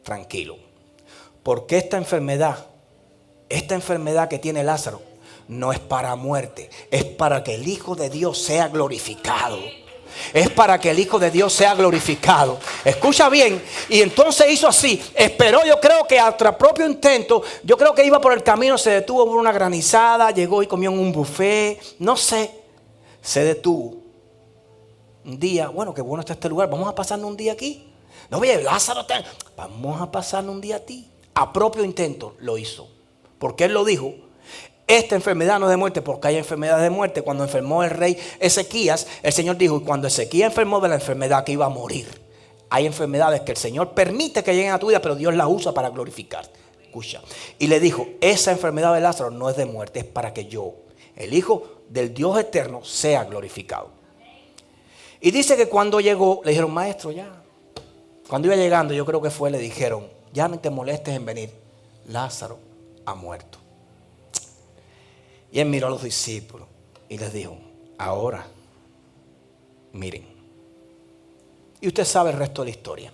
tranquilo, porque esta enfermedad que tiene Lázaro no es para muerte, es para que el Hijo de Dios sea glorificado. Es para que el Hijo de Dios sea glorificado. Escucha bien. Y entonces hizo así. Esperó, yo creo que a tras propio intento. Yo creo que iba por el camino, se detuvo por una granizada, llegó y comió en un buffet. No sé. Se detuvo. Un día, bueno, qué bueno está este lugar. Vamos a pasarnos un día aquí. No, oye, Lázaro, vamos a pasarnos un día a ti. A propio intento lo hizo. Porque él lo dijo: esta enfermedad no es de muerte, porque hay enfermedades de muerte. Cuando enfermó el rey Ezequías, el Señor dijo: cuando Ezequías enfermó de la enfermedad que iba a morir. Hay enfermedades que el Señor permite que lleguen a tu vida, pero Dios las usa para glorificar. Escucha. Y le dijo: esa enfermedad de Lázaro no es de muerte, es para que yo, el Hijo del Dios eterno, sea glorificado. Y dice que cuando llegó, le dijeron: maestro, ya. Cuando iba llegando, yo creo que fue, le dijeron: ya no te molestes en venir, Lázaro ha muerto. Y él miró a los discípulos y les dijo: ahora, miren. Y usted sabe el resto de la historia.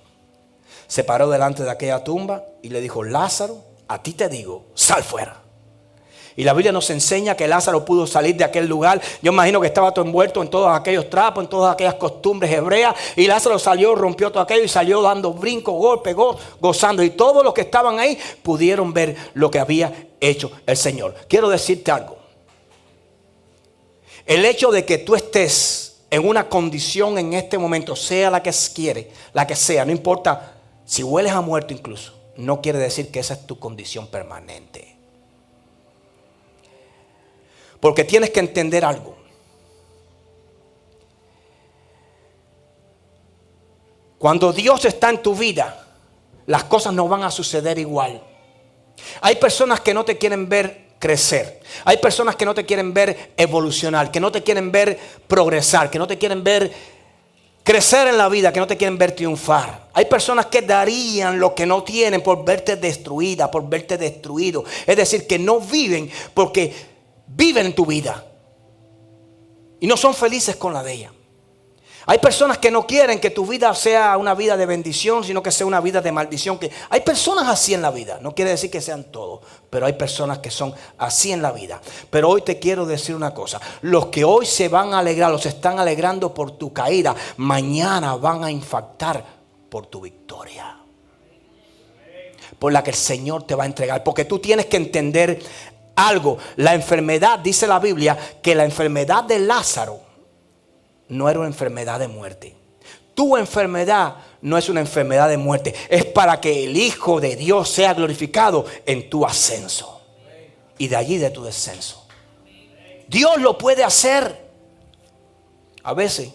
Se paró delante de aquella tumba y le dijo: Lázaro, a ti te digo, sal fuera. Y la Biblia nos enseña que Lázaro pudo salir de aquel lugar. Yo imagino que estaba todo envuelto en todos aquellos trapos, en todas aquellas costumbres hebreas. Y Lázaro salió, rompió todo aquello y salió dando brincos, golpes, gozando. Y todos los que estaban ahí pudieron ver lo que había hecho el Señor. Quiero decirte algo. El hecho de que tú estés en una condición en este momento, sea la que quiere, la que sea, no importa si hueles a muerto incluso, no quiere decir que esa es tu condición permanente. Porque tienes que entender algo. Cuando Dios está en tu vida, las cosas no van a suceder igual. Hay personas que no te quieren ver crecer. Hay personas que no te quieren ver evolucionar, que no te quieren ver progresar, que no te quieren ver crecer en la vida, que no te quieren ver triunfar. Hay personas que darían lo que no tienen por verte destruida, por verte destruido. Es decir, que no viven porque viven en tu vida y no son felices con la de ella. Hay personas que no quieren que tu vida sea una vida de bendición, sino que sea una vida de maldición. Hay personas así en la vida. No quiere decir que sean todos, pero hay personas que son así en la vida. Pero hoy te quiero decir una cosa. Los que hoy se van a alegrar, los están alegrando por tu caída, mañana van a impactar por tu victoria, por la que el Señor te va a entregar. Porque tú tienes que entender algo. La enfermedad, dice la Biblia, que la enfermedad de Lázaro no era una enfermedad de muerte. Tu enfermedad no es una enfermedad de muerte. Es para que el Hijo de Dios sea glorificado en tu ascenso y de allí de tu descenso. Dios lo puede hacer. A veces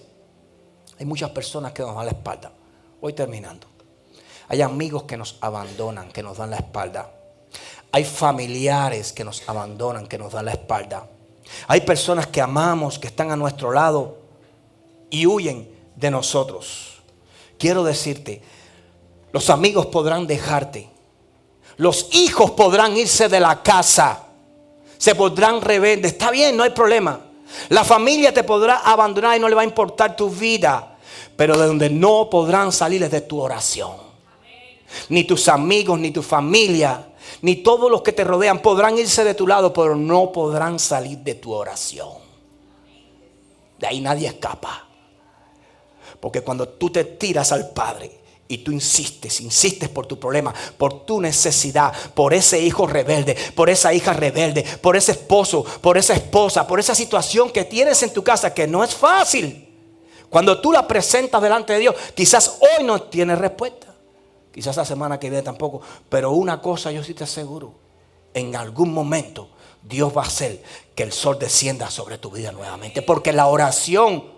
hay muchas personas que nos dan la espalda. Voy terminando. Hay amigos que nos abandonan, que nos dan la espalda. Hay familiares que nos abandonan, que nos dan la espalda. Hay personas que amamos, que están a nuestro lado y huyen de nosotros. Quiero decirte, los amigos podrán dejarte. Los hijos podrán irse de la casa. Se podrán rebeldes. Está bien, no hay problema. La familia te podrá abandonar y no le va a importar tu vida. Pero de donde no podrán salir es de tu oración. Ni tus amigos, ni tu familia, ni todos los que te rodean podrán irse de tu lado, pero no podrán salir de tu oración. De ahí nadie escapa. Porque cuando tú te tiras al Padre y tú insistes por tu problema, por tu necesidad, por ese hijo rebelde, por esa hija rebelde, por ese esposo, por esa esposa, por esa situación que tienes en tu casa que no es fácil. Cuando tú la presentas delante de Dios, quizás hoy no tienes respuesta. Quizás la semana que viene tampoco. Pero una cosa yo sí te aseguro. En algún momento Dios va a hacer que el sol descienda sobre tu vida nuevamente. Porque la oración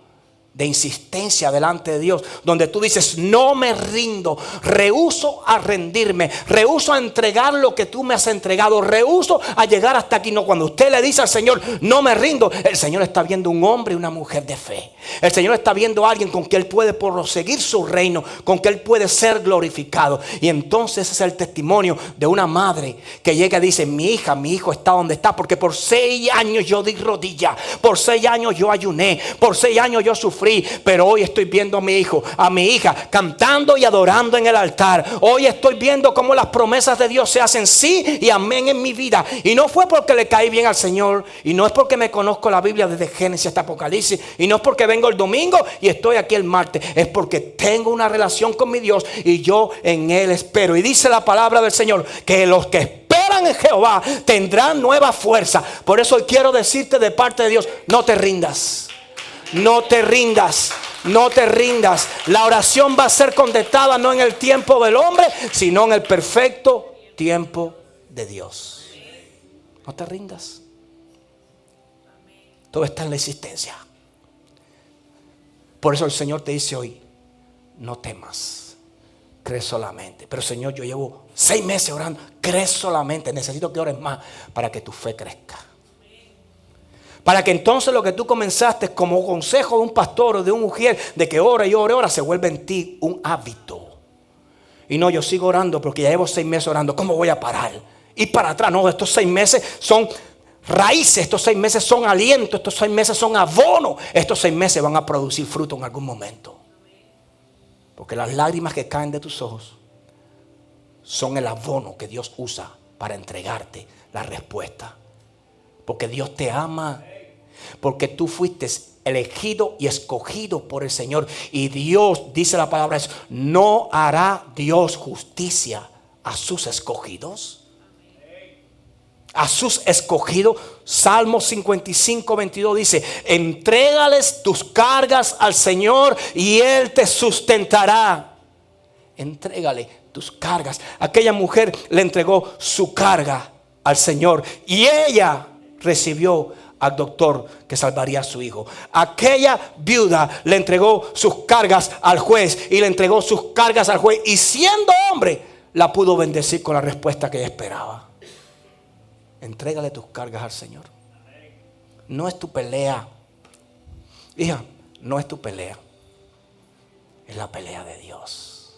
de insistencia delante de Dios, donde tú dices: no me rindo, rehúso a rendirme, rehúso a entregar lo que tú me has entregado, rehúso a llegar hasta aquí. No, cuando usted le dice al Señor: no me rindo, el Señor está viendo un hombre y una mujer de fe. El Señor está viendo a alguien con que Él puede proseguir su reino, con que Él puede ser glorificado. Y entonces ese es el testimonio de una madre que llega y dice: mi hija, mi hijo está donde está, porque por 6 años yo di rodilla, por 6 años yo ayuné, por 6 años yo sufrí. Pero hoy estoy viendo a mi hijo, a mi hija cantando y adorando en el altar. Hoy estoy viendo cómo las promesas de Dios se hacen sí y amén en mi vida. Y no fue porque le caí bien al Señor, y no es porque me conozco la Biblia desde Génesis hasta Apocalipsis, y no es porque vengo el domingo y estoy aquí el martes. Es porque tengo una relación con mi Dios y yo en Él espero. Y dice la palabra del Señor que los que esperan en Jehová tendrán nueva fuerza. Por eso hoy quiero decirte de parte de Dios: no te rindas. No te rindas, no te rindas. La oración va a ser contestada no en el tiempo del hombre, sino en el perfecto tiempo de Dios. No te rindas. Todo está en la existencia. Por eso el Señor te dice hoy: no temas, cree solamente. Pero Señor, yo llevo 6 meses orando. Cree solamente, necesito que ores más para que tu fe crezca. Para que entonces lo que tú comenzaste como consejo de un pastor o de un mujer, de que ora y ora, se vuelva en ti un hábito. Y no, yo sigo orando porque ya llevo 6 meses orando. ¿Cómo voy a parar? Y para atrás. No, estos 6 meses son raíces. Estos 6 meses son aliento. Estos 6 meses son abono. Estos 6 meses van a producir fruto en algún momento. Porque las lágrimas que caen de tus ojos son el abono que Dios usa para entregarte la respuesta. Porque Dios te ama. Porque tú fuiste elegido y escogido por el Señor. Y Dios, dice la palabra, ¿no hará Dios justicia a sus escogidos? A sus escogidos. Salmo 55, 22 dice: entrégales tus cargas al Señor y Él te sustentará. Entrégale tus cargas. Aquella mujer le entregó su carga al Señor y ella recibió al doctor que salvaría a su hijo. Aquella viuda le entregó sus cargas al juez y le entregó sus cargas al juez, y siendo hombre la pudo bendecir con la respuesta que ella esperaba. Entrégale tus cargas al Señor. No es tu pelea, hija, no es tu pelea, es la pelea de Dios.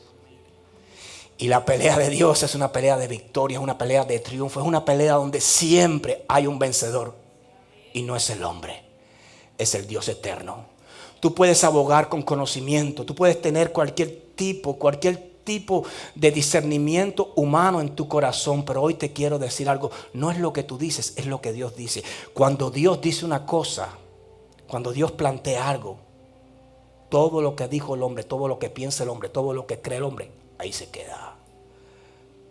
Y la pelea de Dios es una pelea de victoria, es una pelea de triunfo, es una pelea donde siempre hay un vencedor. Y no es el hombre, es el Dios eterno. Tú puedes abogar con conocimiento, tú puedes tener cualquier tipo de discernimiento humano en tu corazón, pero hoy te quiero decir algo: no es lo que tú dices, es lo que Dios dice. Cuando Dios dice una cosa, cuando Dios plantea algo, todo lo que dijo el hombre, todo lo que piensa el hombre, todo lo que cree el hombre, ahí se queda.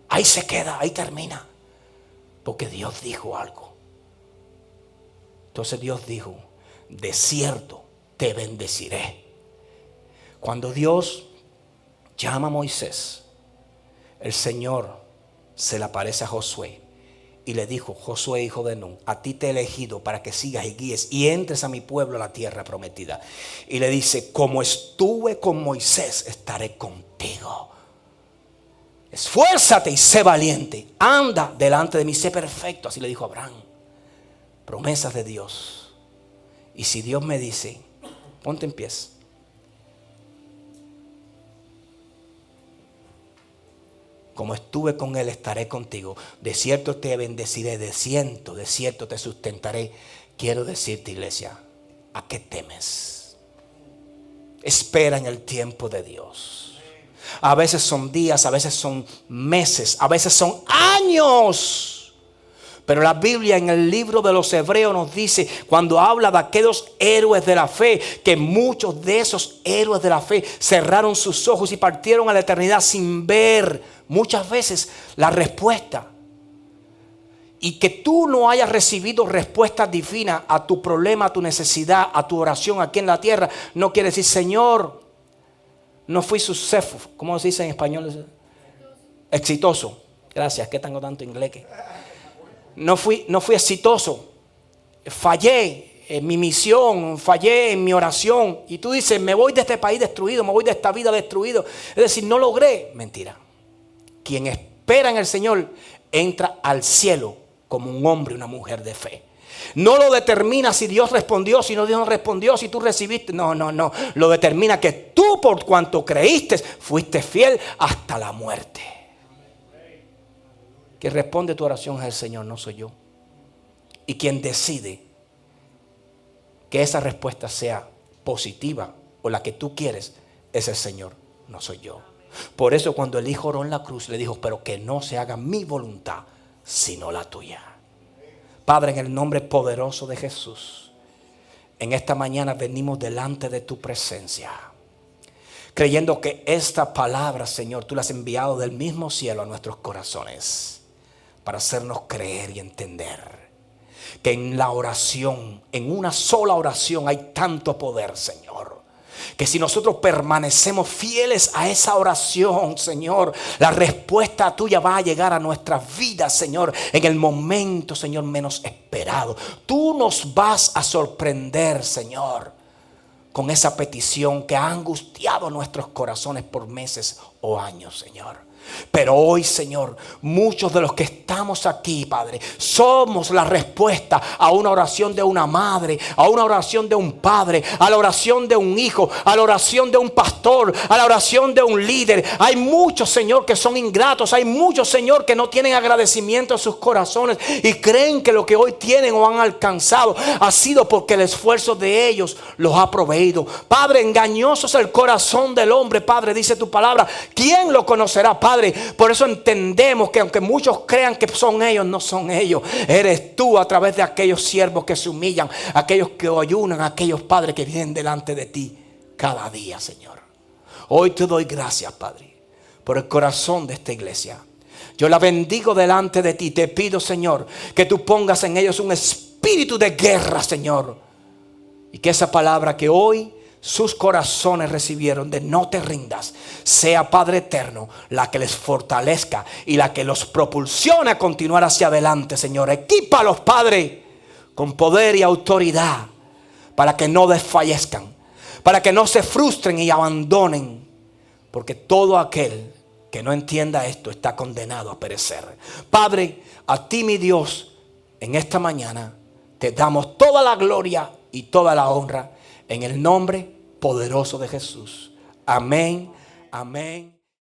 Ahí se queda, ahí termina. Porque Dios dijo algo. Entonces Dios dijo: de cierto te bendeciré. Cuando Dios llama a Moisés, el Señor se le aparece a Josué y le dijo: Josué, hijo de Nun, a ti te he elegido para que sigas y guíes y entres a mi pueblo, a la tierra prometida. Y le dice: como estuve con Moisés, estaré contigo. Esfuérzate y sé valiente. Anda delante de mí, sé perfecto. Así le dijo Abraham. Promesas de Dios. Y si Dios me dice, ponte en pies. Como estuve con él, estaré contigo. De cierto te bendeciré, de cierto te sustentaré. Quiero decirte, iglesia, ¿a qué temes? Espera en el tiempo de Dios. A veces son días, a veces son meses, a veces son años. Pero la Biblia en el libro de los Hebreos nos dice, cuando habla de aquellos héroes de la fe, que muchos de esos héroes de la fe cerraron sus ojos y partieron a la eternidad sin ver muchas veces la respuesta. Y que tú no hayas recibido respuestas divinas a tu problema, a tu necesidad, a tu oración aquí en la tierra, no quiere decir, Señor, no fui successful. ¿Cómo se dice en español? Exitoso. Gracias, que tengo tanto inglés que... No fui exitoso. Fallé en mi misión, fallé en mi oración. Y tú dices, me voy de este país destruido, me voy de esta vida destruido. Es decir, no logré. Mentira. Quien espera en el Señor entra al cielo como un hombre y una mujer de fe. No lo determina si Dios respondió, si no Dios no respondió, si tú recibiste. No. Lo determina que tú, por cuanto creíste, fuiste fiel hasta la muerte. Quien responde tu oración es el Señor, no soy yo. Y quien decide que esa respuesta sea positiva o la que tú quieres es el Señor, no soy yo. Por eso cuando el Hijo oró en la cruz le dijo, pero que no se haga mi voluntad sino la tuya. Padre, en el nombre poderoso de Jesús, en esta mañana venimos delante de tu presencia, creyendo que esta palabra, Señor, tú la has enviado del mismo cielo a nuestros corazones para hacernos creer y entender que en la oración, en una sola oración hay tanto poder, Señor. Que si nosotros permanecemos fieles a esa oración, Señor, la respuesta tuya va a llegar a nuestras vidas, Señor, en el momento, Señor, menos esperado. Tú nos vas a sorprender, Señor, con esa petición que ha angustiado nuestros corazones por meses o años, Señor. Pero hoy, Señor, muchos de los que estamos aquí, Padre, somos la respuesta a una oración de una madre, a una oración de un padre, a la oración de un hijo, a la oración de un pastor, a la oración de un líder. Hay muchos, Señor, que son ingratos. Hay muchos, Señor, que no tienen agradecimiento en sus corazones y creen que lo que hoy tienen o han alcanzado ha sido porque el esfuerzo de ellos los ha proveído. Padre, engañoso es el corazón del hombre, Padre, dice tu palabra. ¿Quién lo conocerá, Padre? Por eso entendemos que aunque muchos crean que son ellos, no son ellos. Eres tú a través de aquellos siervos que se humillan, aquellos que ayunan, aquellos, Padre, que vienen delante de ti cada día, Señor. Hoy te doy gracias, Padre, por el corazón de esta iglesia. Yo la bendigo delante de ti. Te pido, Señor, que tú pongas en ellos un espíritu de guerra, Señor. Y que esa palabra que hoy sus corazones recibieron de no te rindas, sea, Padre eterno, la que les fortalezca y la que los propulsione a continuar hacia adelante, Señor. Equípalos, Padre, con poder y autoridad para que no desfallezcan, para que no se frustren y abandonen, porque todo aquel que no entienda esto está condenado a perecer. Padre, a ti, mi Dios, en esta mañana te damos toda la gloria y toda la honra en el nombre poderoso de Jesús. Amén, amén.